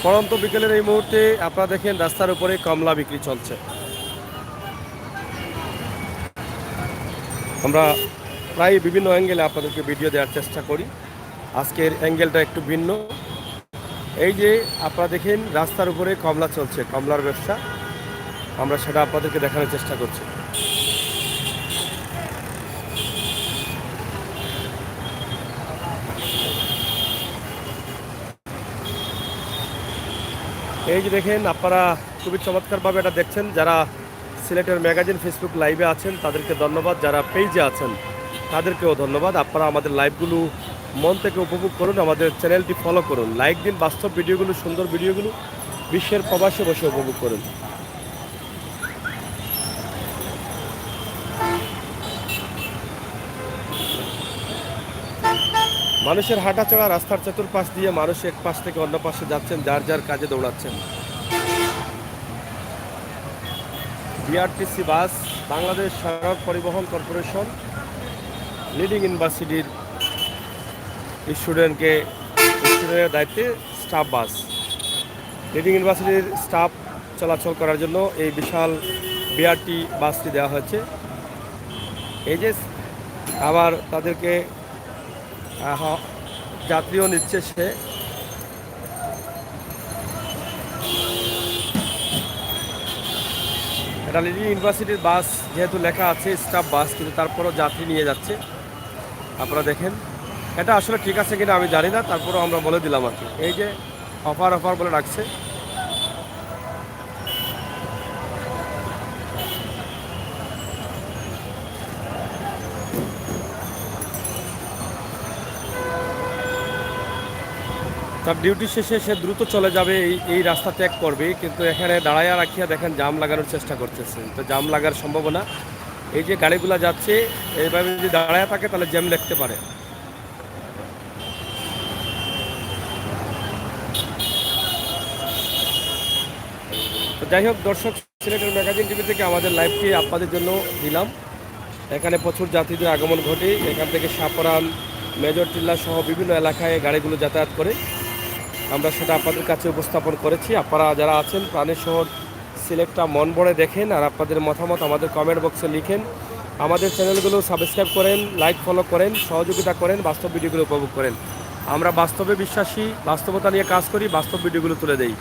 Speaker 1: পরন্ত বিকেলের এই মুহূর্তে আপনারা দেখেন রাস্তার উপরে কমলা বিক্রি চলছে। আমরা প্রায় বিভিন্ন অ্যাঙ্গেলে আপনাদেরকে ভিডিও দেওয়ার চেষ্টা করি, আজকের অ্যাঙ্গেলটা একটু ভিন্ন। এই যে আপনারা দেখেন রাস্তার উপরে কমলা চলছে, কমলার ব্যবসা, আমরা সেটা আপনাদেরকে দেখানোর চেষ্টা করছি। এই যে দেখেন আপনারা খুবই চমৎকারভাবে এটা দেখছেন। যারা সিলেটের ম্যাগাজিন ফেসবুক লাইভে আছেন তাদেরকে ধন্যবাদ, যারা পেজে আছেন তাদেরকেও ধন্যবাদ। আপনারা আমাদের লাইভগুলো মন থেকে উপভোগ করুন, আমাদের চ্যানেলটি ফলো করুন, লাইক দিন, বাস্তব ভিডিওগুলো, সুন্দর ভিডিওগুলো বিশ্বের প্রবাসে বসে উপভোগ করুন। মানুষের হাঁটাচলা, রাস্তার চতুর্পাশ দিয়ে মানুষ এক পাশ থেকে অন্য পাশে যাচ্ছেন, যার যার কাজে দৌড়াচ্ছেন। বিআরটিসি বাস, বাংলাদেশ সড়ক পরিবহন কর্পোরেশন, লিডিং ইউনিভার্সিটির স্টুডেন্টের দায়িত্বে স্টাফ বাস। লিডিং ইউনিভার্সিটির স্টাফ চলাচল করার জন্য এই বিশাল বিআরটি বাসটি দেওয়া হয়েছে। এই যে আবার তাদেরকে যাত্রীও নিচ্ছে সে। এটা লিডি ইউনিভার্সিটির বাস, যেহেতু লেখা আছে স্টাফ বাস, কিন্তু তারপরও যাত্রী নিয়ে যাচ্ছে। আপনারা দেখেন, এটা আসলে ঠিক আছে কিনা আমি জানি না, তারপরও আমরা বলে দিলাম আর কি। এই যে অফার অফার বলে রাখছে। তার ডিউটি শেষে সে দ্রুত চলে যাবে, এই রাস্তা ত্যাগ করবে, কিন্তু এখানে দাঁড়াইয়া রাখিয়া দেখেন জাম লাগানোর চেষ্টা করতেছে। তো জাম লাগার সম্ভাবনা, এই যে গাড়িগুলো যাচ্ছে এইভাবে যদি দাঁড়ায় থাকে তাহলে জ্যাম লাগতে পারে। তো যাই হোক দর্শক, সিলেটের ম্যাগাজিন টিভি থেকে আমাদের লাইভটি আপনাদের জন্য দিলাম। এখানে প্রচুর যাত্রীদের আগমন ঘটে, এখান থেকে সাপরান, মেজর টিল্লা সহ বিভিন্ন এলাকায় গাড়িগুলো যাতায়াত করে। আমরা সেটা আপনাদের কাছে উপস্থাপন করেছি। আপনারা যারা আছেন প্রাণের শহর সিলেটটা মন ভরে দেখেন, আর আপনাদের মতামত আমাদের কমেন্ট বক্সে লিখেন। আমাদের চ্যানেলগুলো সাবস্ক্রাইব করেন, লাইক ফলো করেন, সহযোগিতা করেন, বাস্তব ভিডিওগুলো উপভোগ করেন। আমরা বাস্তবে বিশ্বাসী, বাস্তবতা নিয়ে কাজ করি, বাস্তব ভিডিওগুলো তুলে দেই।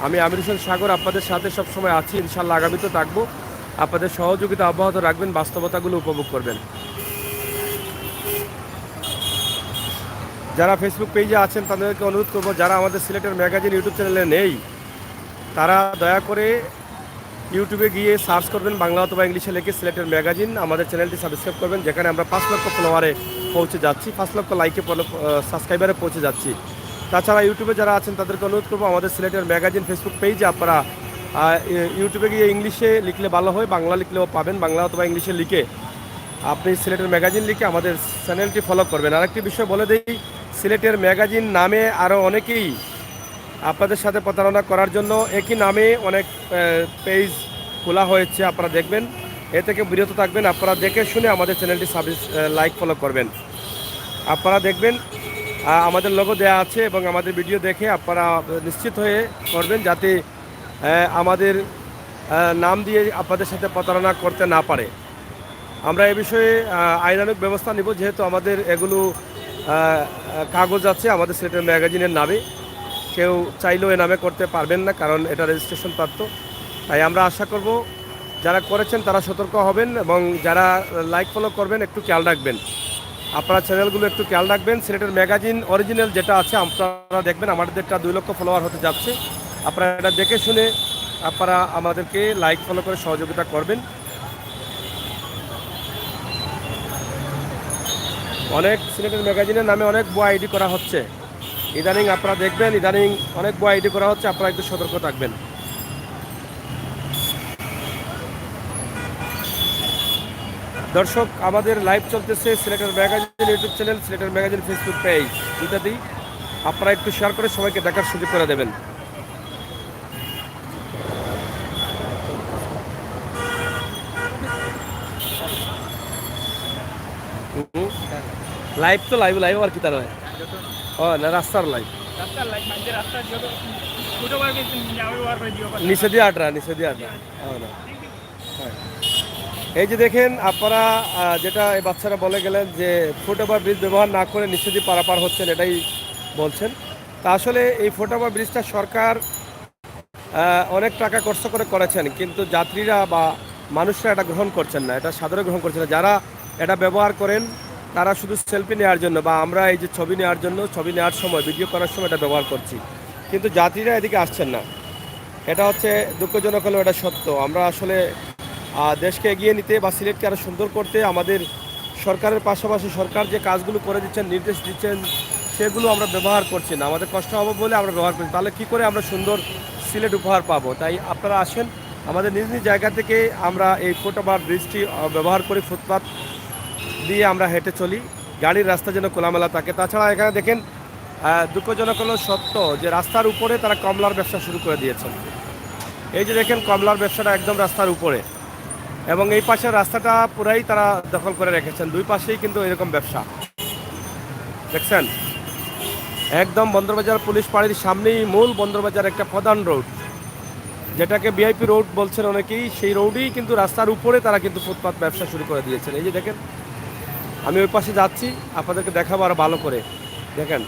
Speaker 1: আমি আমির হোসেন সাগর আপনাদের সাথে সবসময় আছি, ইনশাল্লাহ আগামীতেও থাকবো। আপনাদের সহযোগিতা অব্যাহত রাখবেন, বাস্তবতাগুলো উপভোগ করবেন। যারা ফেসবুক পেজে আছেন তাদেরকে অনুরোধ করবো, যারা আমাদের সিলেটের ম্যাগাজিন ইউটিউব চ্যানেলে নেই তারা দয়া করে ইউটিউবে গিয়ে সার্চ করবেন, বাংলা অথবা ইংলিশে লিখে সিলেটের ম্যাগাজিন। আমাদের চ্যানেলটি সাবস্ক্রাইব করবেন, যেখানে আমরা 5 লক্ষ ফলোয়ারে পৌঁছে যাচ্ছি, 5 লক্ষ লাইকে সাবস্ক্রাইবারে পৌঁছে যাচ্ছি। তাছাড়া ইউটিউবে যারা আছেন তাদেরকে অনুরোধ করবো, আমাদের সিলেটের ম্যাগাজিন ফেসবুক পেজে আপনারা ইউটিউবে গিয়ে ইংলিশে লিখলে ভালো হয়, বাংলা লিখলেও পাবেন। বাংলা অথবা ইংলিশে লিখে আপনি সিলেটের ম্যাগাজিন লিখে আমাদের চ্যানেলটি ফলো করবেন। আরেকটি বিষয় বলে দিই, সিলেটের ম্যাগাজিন নামে আরও অনেকেই আপনাদের সাথে প্রতারণা করার জন্য একই নামে অনেক পেজ খোলা হয়েছে, আপনারা দেখবেন। এ থেকে বিরত থাকবেন। আপনারা দেখে শুনে আমাদের চ্যানেলটি লাইক ফলো করবেন। আপনারা দেখবেন আমাদের লোগো দেয়া আছে, এবং আমাদের ভিডিও দেখে আপনারা নিশ্চিত হয়ে করবেন যাতে আমাদের নাম দিয়ে আপনাদের সাথে প্রতারণা করতে না পারে। আমরা এ বিষয়ে আইনানুগ ব্যবস্থা নিব, যেহেতু আমাদের এগুলো কাগজ আছে আমাদের সিলেটের ম্যাগাজিনের নামে। কেউ চাইলেও এ নামে করতে পারবেন না, কারণ এটা রেজিস্ট্রেশন প্রাপ্ত। তাই আমরা আশা করব যারা করেছেন তারা সতর্ক হবেন, এবং যারা লাইক ফলো করবেন একটু খেয়াল রাখবেন। আপনারা চ্যানেলগুলো একটু খেয়াল রাখবেন। সিলেটের ম্যাগাজিন অরিজিনাল যেটা আছে আপনারা দেখবেন, আমাদেরটা 2 লক্ষ ফলোয়ার হতে যাচ্ছে। আপনারা এটা দেখে শুনে আপনারা আমাদেরকে লাইক ফলো করে সহযোগিতা করবেন। অনেক সিলেটের ম্যাগাজিনের নামে অনেক বই আইডি করা হচ্ছে ইদানিং, আপনারা দেখবেন ইদানিং অনেক বই আইডি করা হচ্ছে, আপনারা একটু সতর্ক থাকবেন। দর্শক, আমাদের লাইভ চলতেছে সিলেটের ম্যাগাজিন ইউটিউব চ্যানেল, সিলেটের ম্যাগাজিন ফেসবুক পেজ, দুটাতেই আপনারা একটু শেয়ার করে সবাইকে দেখার সুযোগ করে দেবেন। লাইভ তো লাইভ লাইভ আর কি তার হয়, ও না রাস্তার লাইভ, নিচে দিয়ে আটরা না। হ্যাঁ, এই যে দেখেন আপনারা, যেটা এই বাচ্চারা বলে গেলেন যে ফুটওভার ব্রিজ ব্যবহার না করে নিচে দিয়ে পারাপার হচ্ছেন, এটাই বলছেন। তা আসলে এই ফুটওভার ব্রিজটা সরকার অনেক টাকা খরচ করে করেছেন, কিন্তু যাত্রীরা বা মানুষরা এটা গ্রহণ করছেন না, এটা সাধারণ গ্রহণ করছেন না। যারা এটা ব্যবহার করেন তারা শুধু সেলফি নেওয়ার জন্য, বা আমরা এই যে ছবি নেওয়ার জন্য, ছবি নেওয়ার সময়, ভিডিও করার সময় এটা ব্যবহার করছি, কিন্তু যাত্রীরা এদিকে আসছেন না। এটা হচ্ছে দুঃখজনক হলেও এটা সত্য। আমরা আসলে দেশকে এগিয়ে নিতে বা সিলেটকে আরও সুন্দর করতে আমাদের সরকারের পাশাপাশি সরকার যে কাজগুলো করে দিচ্ছেন, নির্দেশ দিচ্ছেন, সেগুলো আমরা ব্যবহার করছি না। আমাদের কষ্ট হবে বলে আমরা ব্যবহার করছি, তাহলে কী করে আমরা সুন্দর সিলেট উপহার পাবো? তাই আপনারা আসেন, আমাদের নিজ নিজ জায়গা থেকে আমরা এই ফুটওভার ব্রিজটি ব্যবহার করি, ফুটপাথ দিয়ে আমরা হেঁটে চলি, গাড়ির রাস্তা যেন খোলামেলা থাকে। তাছাড়া এখানে দেখেন দুঃখজনক হলো সত্য যে রাস্তার উপরে তারা কমলার ব্যবসা শুরু করে দিয়েছেন। এই যে দেখেন কমলার ব্যবসাটা একদম রাস্তার উপরে, এবং এই পাশের রাস্তাটা পুরাই তারা দখল করে রেখেছেন। দুই পাশেই কিন্তু এরকম ব্যবসা দেখছেন। একদম বন্দরবাজার পুলিশ পাড়ির সামনেই মূল বন্দরবাজার একটা প্রধান রোড, যেটাকে ভিআইপি রোড বলছেন অনেকেই, সেই রোডেই কিন্তু রাস্তার উপরে তারা কিন্তু ফুটপাত ব্যবসা শুরু করে দিয়েছেন। এই যে দেখেন আমি ওই পাশে যাচ্ছি, আপনাদেরকে দেখাবো আরও ভালো করে। দেখেন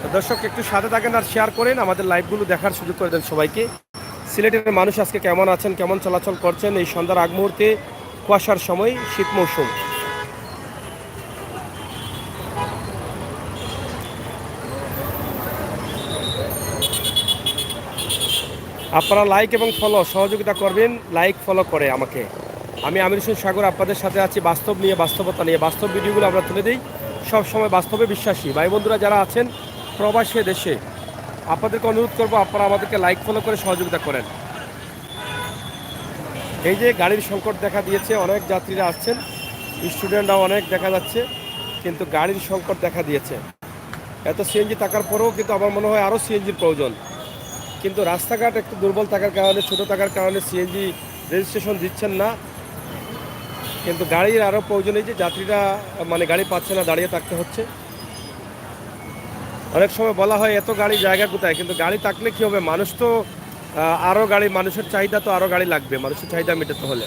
Speaker 1: তো দর্শক, একটু সাথে থাকেন আর শেয়ার করেন, আমাদের লাইভগুলো দেখার সুযোগ করে দেন সবাইকে। সিলেটের মানুষ আজকে কেমন আছেন, কেমন চলাচল করছেন এই সন্ধ্যার আগ মুহূর্তে, কুয়াশার সময়, শীত মৌসুম। আপনারা লাইক এবং ফলো সহযোগিতা করবেন, লাইক ফলো করে আমাকে। আমি আমির হোসেন সাগর আপনাদের সাথে আছি, বাস্তব নিয়ে, বাস্তবতা নিয়ে। বাস্তব ভিডিওগুলো আমরা তুলে দিই, সব সময় বাস্তবে বিশ্বাসী ভাই বন্ধুরা যারা আছেন প্রবাসী দেশে, আপনাদেরকে অনুরোধ করবো আপনারা আমাদেরকে লাইক ফলো করে সহযোগিতা করেন। এই যে গাড়ির সংকট দেখা দিয়েছে, অনেক যাত্রীরা আসছেন, স্টুডেন্টরাও অনেক দেখা যাচ্ছে, কিন্তু গাড়ির সংকট দেখা দিয়েছে। এত সিএনজি থাকার পরেও কিন্তু আমার মনে হয় আরও সিএনজির প্রয়োজন, কিন্তু রাস্তাঘাট একটু দুর্বল থাকার কারণে, ছোটো থাকার কারণে সিএনজি রেজিস্ট্রেশন দিচ্ছেন না। কিন্তু গাড়ির আরও প্রয়োজন, এই যে যাত্রীরা মানে গাড়ি পাচ্ছে না, দাঁড়িয়ে থাকতে হচ্ছে। অনেক সময় বলা হয় এত গাড়ি জায়গা কোথায়, কিন্তু গাড়ি থাকলে কী হবে, মানুষ তো আরও গাড়ি, মানুষের চাহিদা তো আরও গাড়ি লাগবে, মানুষের চাহিদা মেটাতে হলে।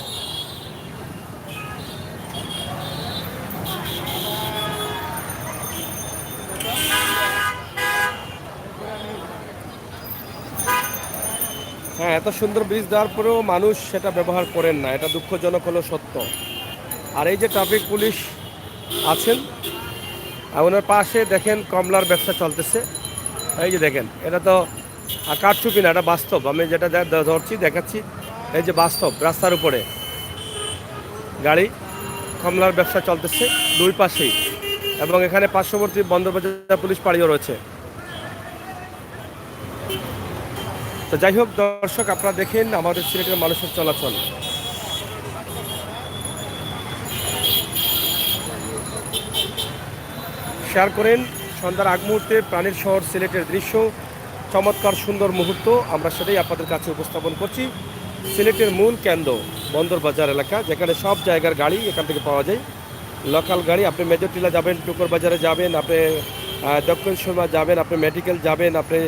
Speaker 1: হ্যাঁ, এত সুন্দর ব্রিজ দেওয়ার পরেও মানুষ সেটা ব্যবহার করেন না, এটা দুঃখজনক হলো সত্য। আর এই যে ট্রাফিক পুলিশ আছেন, ওনার পাশে দেখেন কমলার ব্যবসা চলতেছে। এই যে দেখেন, এটা তো কারচুপি না, এটা বাস্তব। আমি যেটা ধরছি দেখাচ্ছি, এই যে বাস্তব রাস্তার উপরে গাড়ি, কমলার ব্যবসা চলতেছে দুই পাশেই, এবং এখানে পার্শ্ববর্তী বন্দরবাজার পুলিশ পাড়িও রয়েছে। তো যাই হোক দর্শক, আপনারা দেখেন আমাদের সিলেটের মানুষের চলাচল। শেয়ার করেন, সন্ধ্যার আগ মুহূর্তে প্রাণীর শহর সিলেটের দৃশ্য, চমৎকার সুন্দর মুহূর্ত, আমরা সেটাই আপনাদের কাছে উপস্থাপন করছি। সিলেটের মূল কেন্দ্র বন্দরবাজার এলাকা, যেখানে সব জায়গার গাড়ি এখান থেকে পাওয়া যায়। লোকাল গাড়ি, আপনি মেজর টিলা যাবেন, টুকর বাজারে যাবেন, আপনি দক্ষিণ সুরমা যাবেন, আপনি মেডিকেল যাবেন, আপনি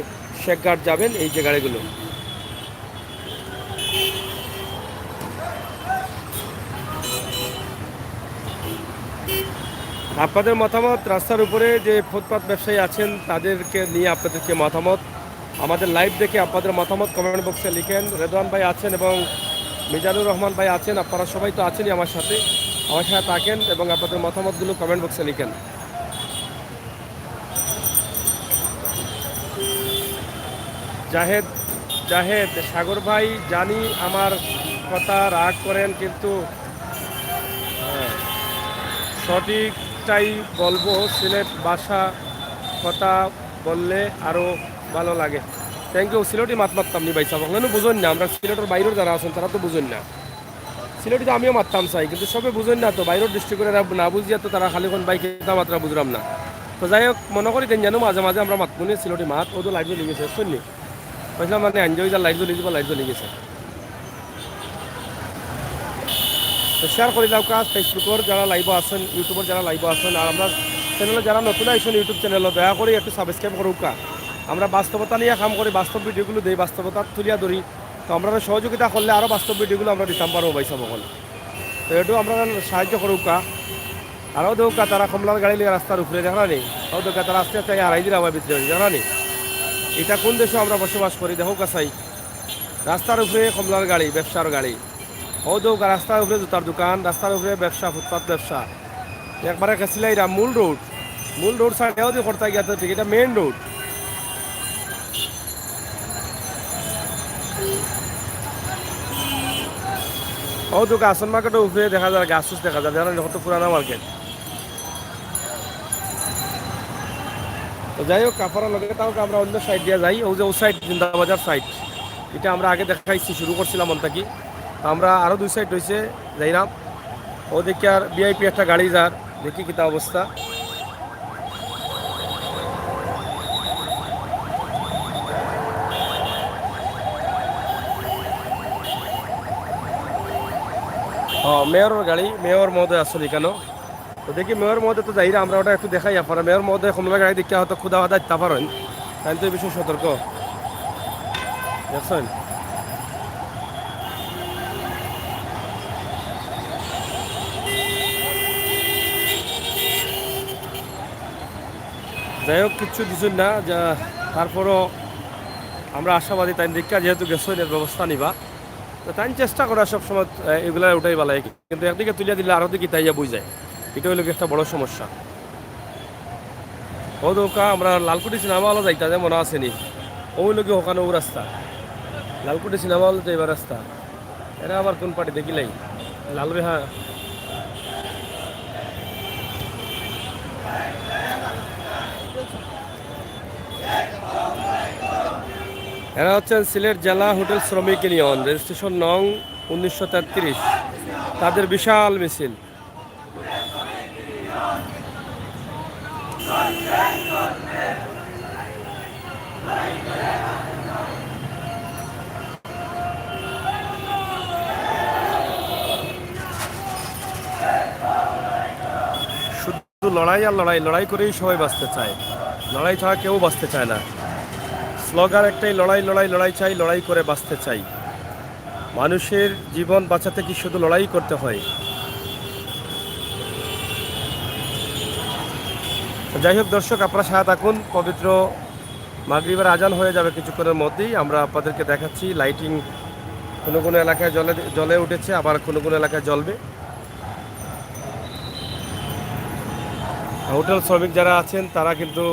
Speaker 1: শেখঘাট যাবেন, এই যে গাড়িগুলো। আপনাদের মতামত, রাস্তার উপরে যে ফুটপাত ব্যবসায়ী আছেন তাদেরকে নিয়ে আপনাদেরকে মতামত, আমাদের লাইভ দেখে আপনাদের মতামত কমেন্ট বক্সে লিখেন। রেদওয়ান ভাই আছেন এবং মিজানুর রহমান ভাই আছেন, আপনারা সবাই তো আছেনই আমার সাথে থাকেন এবং আপনাদের মতামতগুলো কমেন্ট বক্সে লিখেন। জাহেদ জাহেদ সাগর ভাই, জানি আমার কথা রাগ করেন, কিন্তু সঠিকটাই বলবো, সিলেট ভাষা কথা বললে আরও ভালো লাগে। Thank you. সিলেটি মাত মারতাম নি ভাই সাহেব, ওখানে বুঝেন না, আমরা সিলেটের বাইরের যারা আছেন তারা তো বুঝেন না। সিলেটি তো আমিও মারতাম চাই, কিন্তু সবে বুঝেন না, তো বাইরের ডিস্ট্রিক্টের না বুঝিয়া তো তারা খালি কোন বাইক মাত্রা বুঝলাম না। তো যাই হোক, মনে করি দেন জানো মাঝে মাঝে আমরা মাতমুনি সিলেটি মাত, ও তো লাইভ জ্বলে গেছে শুনলি, বুঝলাম মানে এনজয় যা লাইভ জ্বলে যাব, লাইভ জ্বলে গেছে। তো শেয়ার করে দাও কাজ, ফেসবুকের যারা লাইভ আছেন, ইউটিউবের যারা লাইভ আছেন, আর আমরা চ্যানেলে যারা নতুন আইসেন ইউটিউব চ্যানেলে, দয়া করে একটু সাবস্ক্রাইব করুক। আমরা বাস্তবতা নিয়ে কাম করি, বাস্তব ভিডিওগুলো দিই, বাস্তবতা তুলিয়া ধরি। তো আমরা সহযোগিতা করলে আরও বাস্তব ভিডিওগুলো আমরা দিতাম পারবো ভাই সব। তো এটু আমরা সাহায্য করুক। আরও দেউক তারা কমলার গাড়ি নিয়ে রাস্তার উপরে, দেখা নেই ও দেখ তারা আস্তে আস্তে হারাই দিলে আমার ভিতরে, জানা নেই এটা কোন দেশে আমরা বসবাস করি। দেখো কাছাই রাস্তার উপরে কমলার গাড়ি, ব্যবসার গাড়ি, ও দেউক রাস্তার উপরে জুতার দোকান, রাস্তার উপরে ব্যবসা, ফুটপাত ব্যবসা, একবারে গেছিলাই মূল রোড সাইডেও দিয়ে করতে গিয়ে তো ঠিক, এটা মেন রোড। ও তো গাছন মার্কেটের উপরে দেখা যায়, গাছ দেখা যায়, জানেন কত পুরানা মার্কেট। তো যাই হোক, কাপড়ের লগে তাও আমরা অন্য সাইড দিয়ে যাই, ও যে ও সাইড জিন্দাবাজার সাইড, এটা আমরা আগে দেখাইছি, শুরু করছিলাম অন্তাকি। আমরা আরও দুই সাইড হয়েছে যাইরাম, ও দেখি আর ভিআইপি একটা গাড়ি যার, দেখি কিতা অবস্থা। মেয়রের গাড়ি, মেয়র মহোদয় আসলে কেন, তো দেখি মেয়র মহোদয় তো যাইরা, আমরা ওটা একটু দেখাই। আপনারা মেয়র মহোদয় কমলা গাড়ি দেখতে হয়তো ক্ষুদা হাদা দিতে পারেন, তাই তো এই বিষয়ে সতর্ক দেখছেন। যাই হোক কিচ্ছু দিচ্ছেন না, যা তারপরও আমরা আশাবাদী তাই দীক্ষা যেহেতু গেছেন এর ব্যবস্থা নিবা, তো তাই চেষ্টা করা সবসময় এগুলা ওটাই ভালো, কিন্তু একদিকে তুলিয়া দিলে আরও দিকে তাইয়া বুঝ যায়, এটা হইল একটা বড় সমস্যা। ও দৌকা আমরা লালকুটি সিনেমা হলে যাইতা যে মনে আসেনি, ওই লোকে ওখানে ও রাস্তা লালকুটি সিনেমা হলে তো এবার রাস্তা, এরা আবার কোন পার্টি দেখিলাই লালবেহা। এরা হচ্ছেন সিলেট জেলা হোটেল শ্রমিক ইউনিয়ন, রেজিস্ট্রেশন নং 1933, তাদের বিশাল মিছিল। শুধু লড়াই আর লড়াই, লড়াই করেই সবাই বাঁচতে চায়, লড়াই ছাড়া কেউ বাঁচতে চায় না। স্লোগান একটাই, লড়াই লড়াই লড়াই চাই, লড়াই করে বাঁচতে চাই। মানুষের জীবন বাঁচাতে কি শুধু লড়াই করতে হয়? যাই হোক দর্শক, আপনারা সাথে থাকুন, পবিত্র মাগরিবের আজান হয়ে যাবে কিছুক্ষণের মধ্যেই। আমরা আপনাদেরকে দেখাচ্ছি লাইটিং কোনো কোনো এলাকায় জ্বলে উঠেছে, আবার কোনো কোনো এলাকায় জ্বলবে। হোটেল শ্রমিক যারা আছেন তারা কিন্তু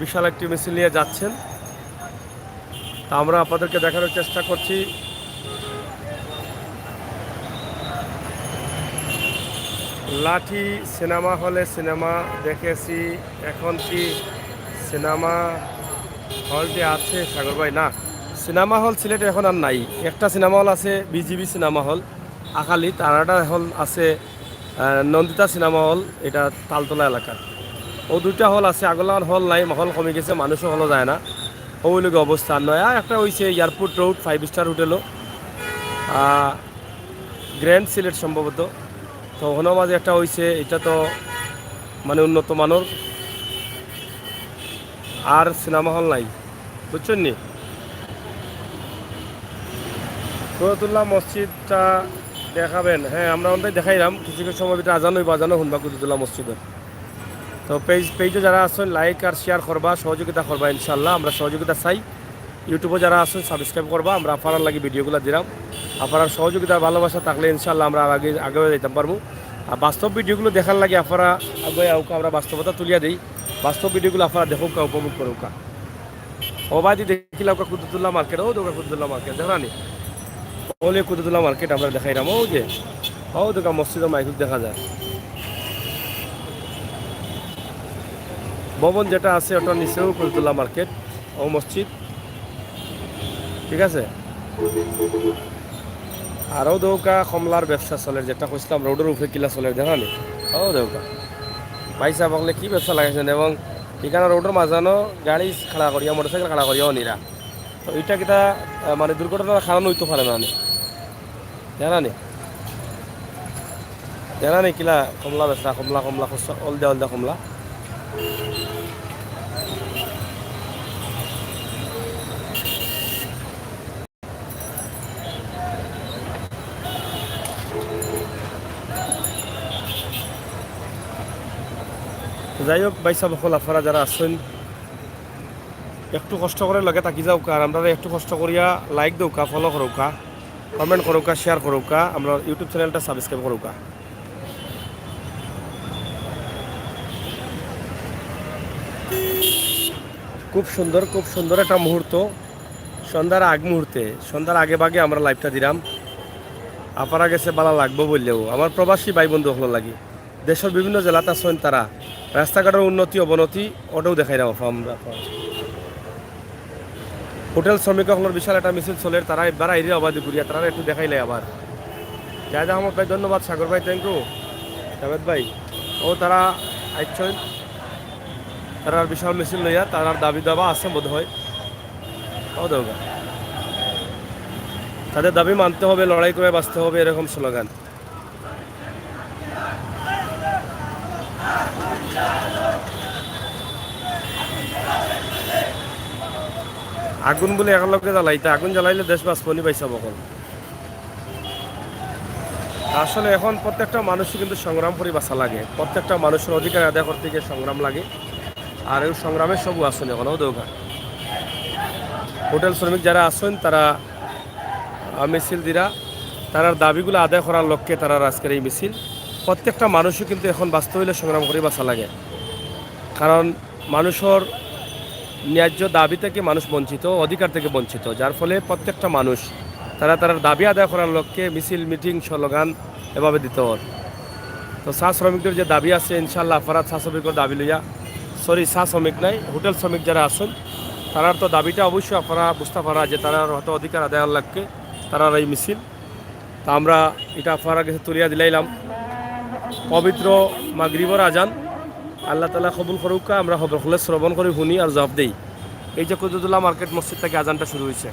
Speaker 1: বিশাল একটি মিছিল নিয়ে যাচ্ছেন, তা আমরা আপনাদেরকে দেখানোর চেষ্টা করছি। লাঠি সিনেমা হলে সিনেমা দেখেছি, এখন কি সিনেমা হলটি আছে সাগর ভাই? না, সিনেমা হল সিলেটে এখন আর নাই। একটা সিনেমা হল আছে বিজিবি সিনেমা হল আকালি, আর একটা হল আছে নন্দিতা সিনেমা হল, এটা তালতলা এলাকার। ও দুইটা হল আছে, আগলার হল নাই, হল কমে গেছে, মানুষও হলও যায় না, ওই লোক অবস্থা নয়। আর একটা হয়েছে এয়ারপোর্ট রোড 5 স্টার হোটেলও, গ্র্যান্ড সিলেট সম্ভবত, তো ওখানেও মাঝে একটা হয়েছে, এটা তো মানে উন্নত মানের। আর সিনেমা হল নাই, বুঝছেন নি? কুতুবুল্লাহ মসজিদটা দেখাবেন? হ্যাঁ, আমরা ওটাই দেখাইলাম, কিছু কিছু সময় ভিতরে আজান হইব, আজানও শুনবা কুতুবুল্লাহ মসজিদের। তো পেজে যারা আছেন লাইক আর শেয়ার করবা, সহযোগিতা করবা, ইনশাল্লাহ আমরা সহযোগিতা চাই। ইউটিউবে যারা আছেন সাবস্ক্রাইব করবা, আমরা আপনার লাগে ভিডিওগুলো দিলাম। আপনার সহযোগিতা ভালোবাসা থাকলে ইনশাল্লাহ আমরা আগে যেতে পারবো। আর বাস্তব ভিডিওগুলো দেখার লাগে আপনারা আগে আমরা বাস্তবতা তুলিয়া দিই, বাস্তব ভিডিওগুলো আপনারা দেখুক, উপভোগ করুক। ওবাদি দেখিলাম কুতুবুল্লাহ মার্কেট, ও দোকা কুতুবুল্লাহ মার্কেট দেখানি, ওলে কুতুবুল্লাহ মার্কেট আমরা দেখাইলাম। ও যে ও দোকা মসজিদের মাইকুল দেখা যায়, ভবন যেটা আছে ওটার নিচেও কুতুবুল্লাহ মার্কেট ও মসজিদ, ঠিক আছে। আরও দৌকা কমলার ব্যবসা চলে, যেটা কইছিলাম রোডের উপরে কিলা চলে দেখানি। ও দৌকা পয়সা বকলে কি ব্যবসা লাগাইছেন, এবং এখানে রোডের মাঝানো গাড়ি খাড়া করিয়া, মোটরসাইকেল খাড়া করিয়া নিরা, তো এটা কিটা মানে দুর্ঘটনার কারণ হইতে পারে না, জানানি জানানি কিলা কমলা ব্যবসা, কমলা কমলা অলদা অলদা কমলা। যাই হোক বাইসা বকল আপনারা যারা আছেন একটু কষ্ট করে লগে থাকি যাও, আর আমরা একটু কষ্ট করিয়া লাইক দৌকা, ফলো করৌকা, কমেন্ট করৌকা, শেয়ার করৌকা, আমরা ইউটিউব চ্যানেলটা সাবস্ক্রাইব করৌকা। খুব সুন্দর একটা মুহূর্ত, সন্ধ্যার আগ মুহূর্তে, সন্ধ্যার আগে ভাগে আমরা লাইভটা দিলাম। আপনারা গেছে ভালো লাগবো বললেও আমার প্রবাসী ভাই বন্ধু হলো লাগি, দেশের বিভিন্ন জেলাতে আছেন তারা, রাস্তাঘাটের উন্নতি অবনতি ওটাও দেখাই না আমরা। হোটেল শ্রমিকসকলের বিশাল একটা মিছিল চলে, তারা এবার আইরে অবাদি করিয়া তারা একটু দেখাইলে আবার। জায়দা আহমদ ভাই ধন্যবাদ, সাগর ভাই থ্যাংক ইউ, জাভেদ ভাই ও তারা আইছেন, তারা বিশাল মিছিল লইয়া তার দাবি দাবা আছে বোধ হয়। ও দৌগা তাদের দাবি মানতে হবে, লড়াই করে বাঁচতে হবে, এরকম স্লোগান। আগুন বলে একেলগে জ্বালাইতে, আগুন জ্বালাইলে দেশ বাঁচবনি পাইসা বকল। আসলে এখন প্রত্যেকটা মানুষই কিন্তু সংগ্রাম করে বাঁচা লাগে, প্রত্যেকটা মানুষের অধিকার আদায় করতে গিয়ে সংগ্রাম লাগে। আর এই সংগ্রামে সবু আসুন এখনও দৌকা হোটেল শ্রমিক যারা আছেন তারা মিছিল দিরা তারার দাবিগুলো আদায় করার লক্ষ্যে তারা আজকের এই মিছিল প্রত্যেকটা মানুষও কিন্তু এখন বাস্তবে সংগ্রাম করে বাঁচা লাগে কারণ মানুষের ন্যায্য দাবি থেকে মানুষ বঞ্চিত অধিকার থেকে বঞ্চিত যার ফলে প্রত্যেকটা মানুষ তারা তার দাবি আদায় করার লক্ষ্যে মিছিল মিটিং স্লোগান এভাবে দিতে হয় তো চা শ্রমিকদের যে দাবি আছে ইনশাল্লাহ আপনারা চা শ্রমিকের দাবি লইয়া চা শ্রমিক নাই হোটেল শ্রমিক যারা আছেন তারার তো দাবিটা অবশ্যই আপনারা বুঝতে পারা যে তারা হয়তো অধিকার আদায়ের লক্ষ্যে তারার এই মিছিল তা আমরা এটা আপনারা কাছে তুলিয়া দিলাইলাম পবিত্র মাগরিবর আজান আল্লাহ তালা কবুল করুকা আমরা হলে শ্রবণ করে শুনি আর জবাব দেই এই যে কুতুবুল্লাহ মার্কেট মসজিদ থেকে আজানটা শুরু হয়েছে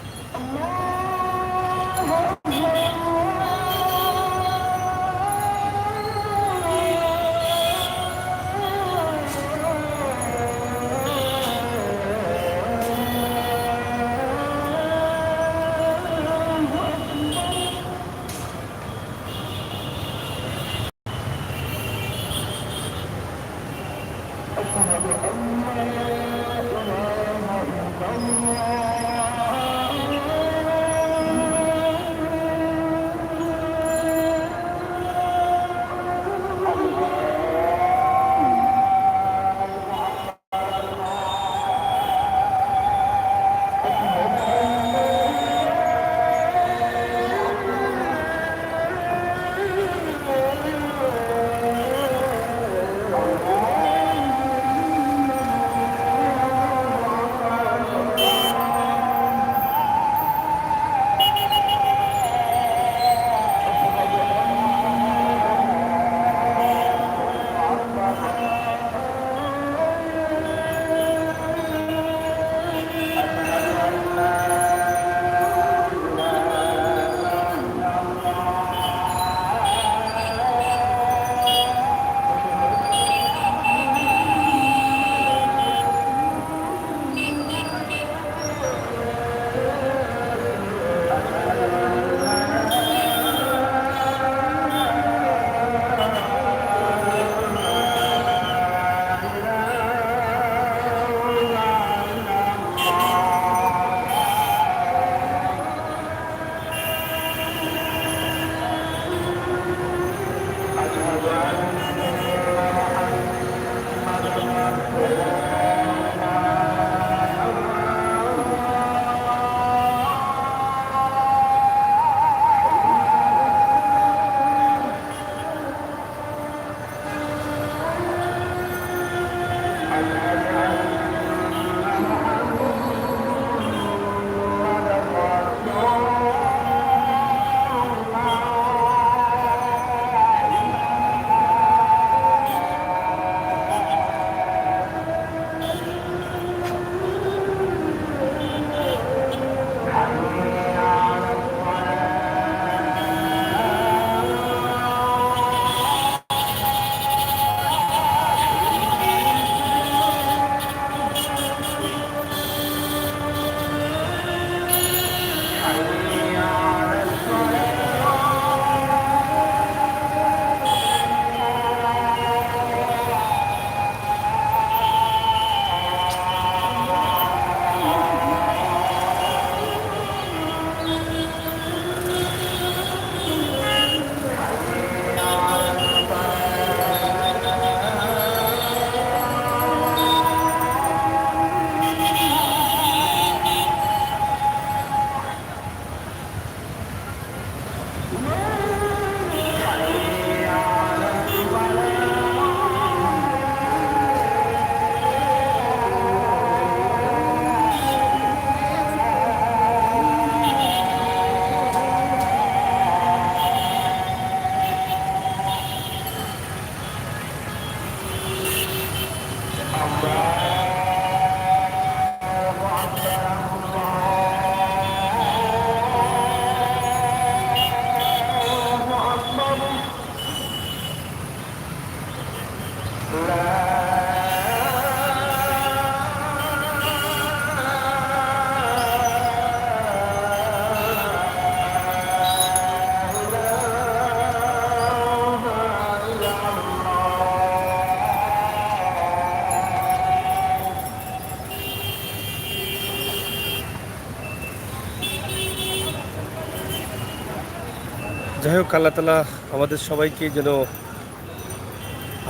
Speaker 1: যাই হোক, আল্লাহ তালা আমাদের সবাইকে যেন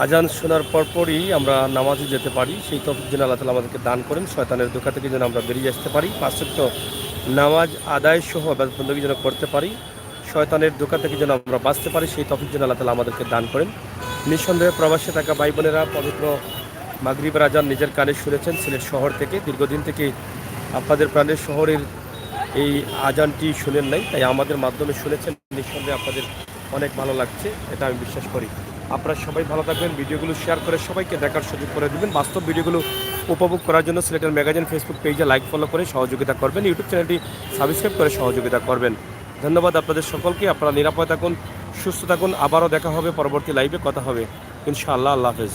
Speaker 1: আজান শোনার পরপরই আমরা নামাজে যেতে পারি, সেই তৌফিক যেন আল্লাহ তালা আমাদেরকে দান করেন। শয়তানের ধোঁকা থেকে যেন আমরা বেরিয়ে আসতে পারি, পাঁচ ওয়াক্ত নামাজ আদায় সহ ইবাদত বন্দেগী যেন করতে পারি, শয়তানের ধোঁকা থেকে যেন আমরা বাঁচতে পারি, সেই তৌফিক যেন আল্লাহ তালা আমাদেরকে দান করেন। নিঃসন্দেহে প্রবাসে থাকা ভাই বোনেরা পবিত্র মাগরিবের আজান নিজের কানে শুনেছেন সিলেট শহর থেকে। দীর্ঘদিন থেকে আপনাদের প্রাণের শহরের এই আজানটি শুনেন নাই, তাই আমাদের মাধ্যমে শুনেছেন। নিঃসন্দেহে আপনাদের অনেক ভালো লাগছে, এটা আমি বিশ্বাস করি। আপনারা সবাই ভালো থাকবেন, ভিডিওগুলো শেয়ার করে সবাইকে দেখার সুযোগ করে দেবেন। বাস্তব ভিডিওগুলো উপভোগ করার জন্য সিলেটের ম্যাগাজিন ফেসবুক পেজে লাইক ফলো করে সহযোগিতা করবেন, ইউটিউব চ্যানেলটি সাবস্ক্রাইব করে সহযোগিতা করবেন। ধন্যবাদ আপনাদের সকলকে। আপনারা নিরাপদ থাকুন, সুস্থ থাকুন। আবারও দেখা হবে, পরবর্তী লাইভে কথা হবে ইনশাআল্লাহ। আল্লাহ হাফেজ।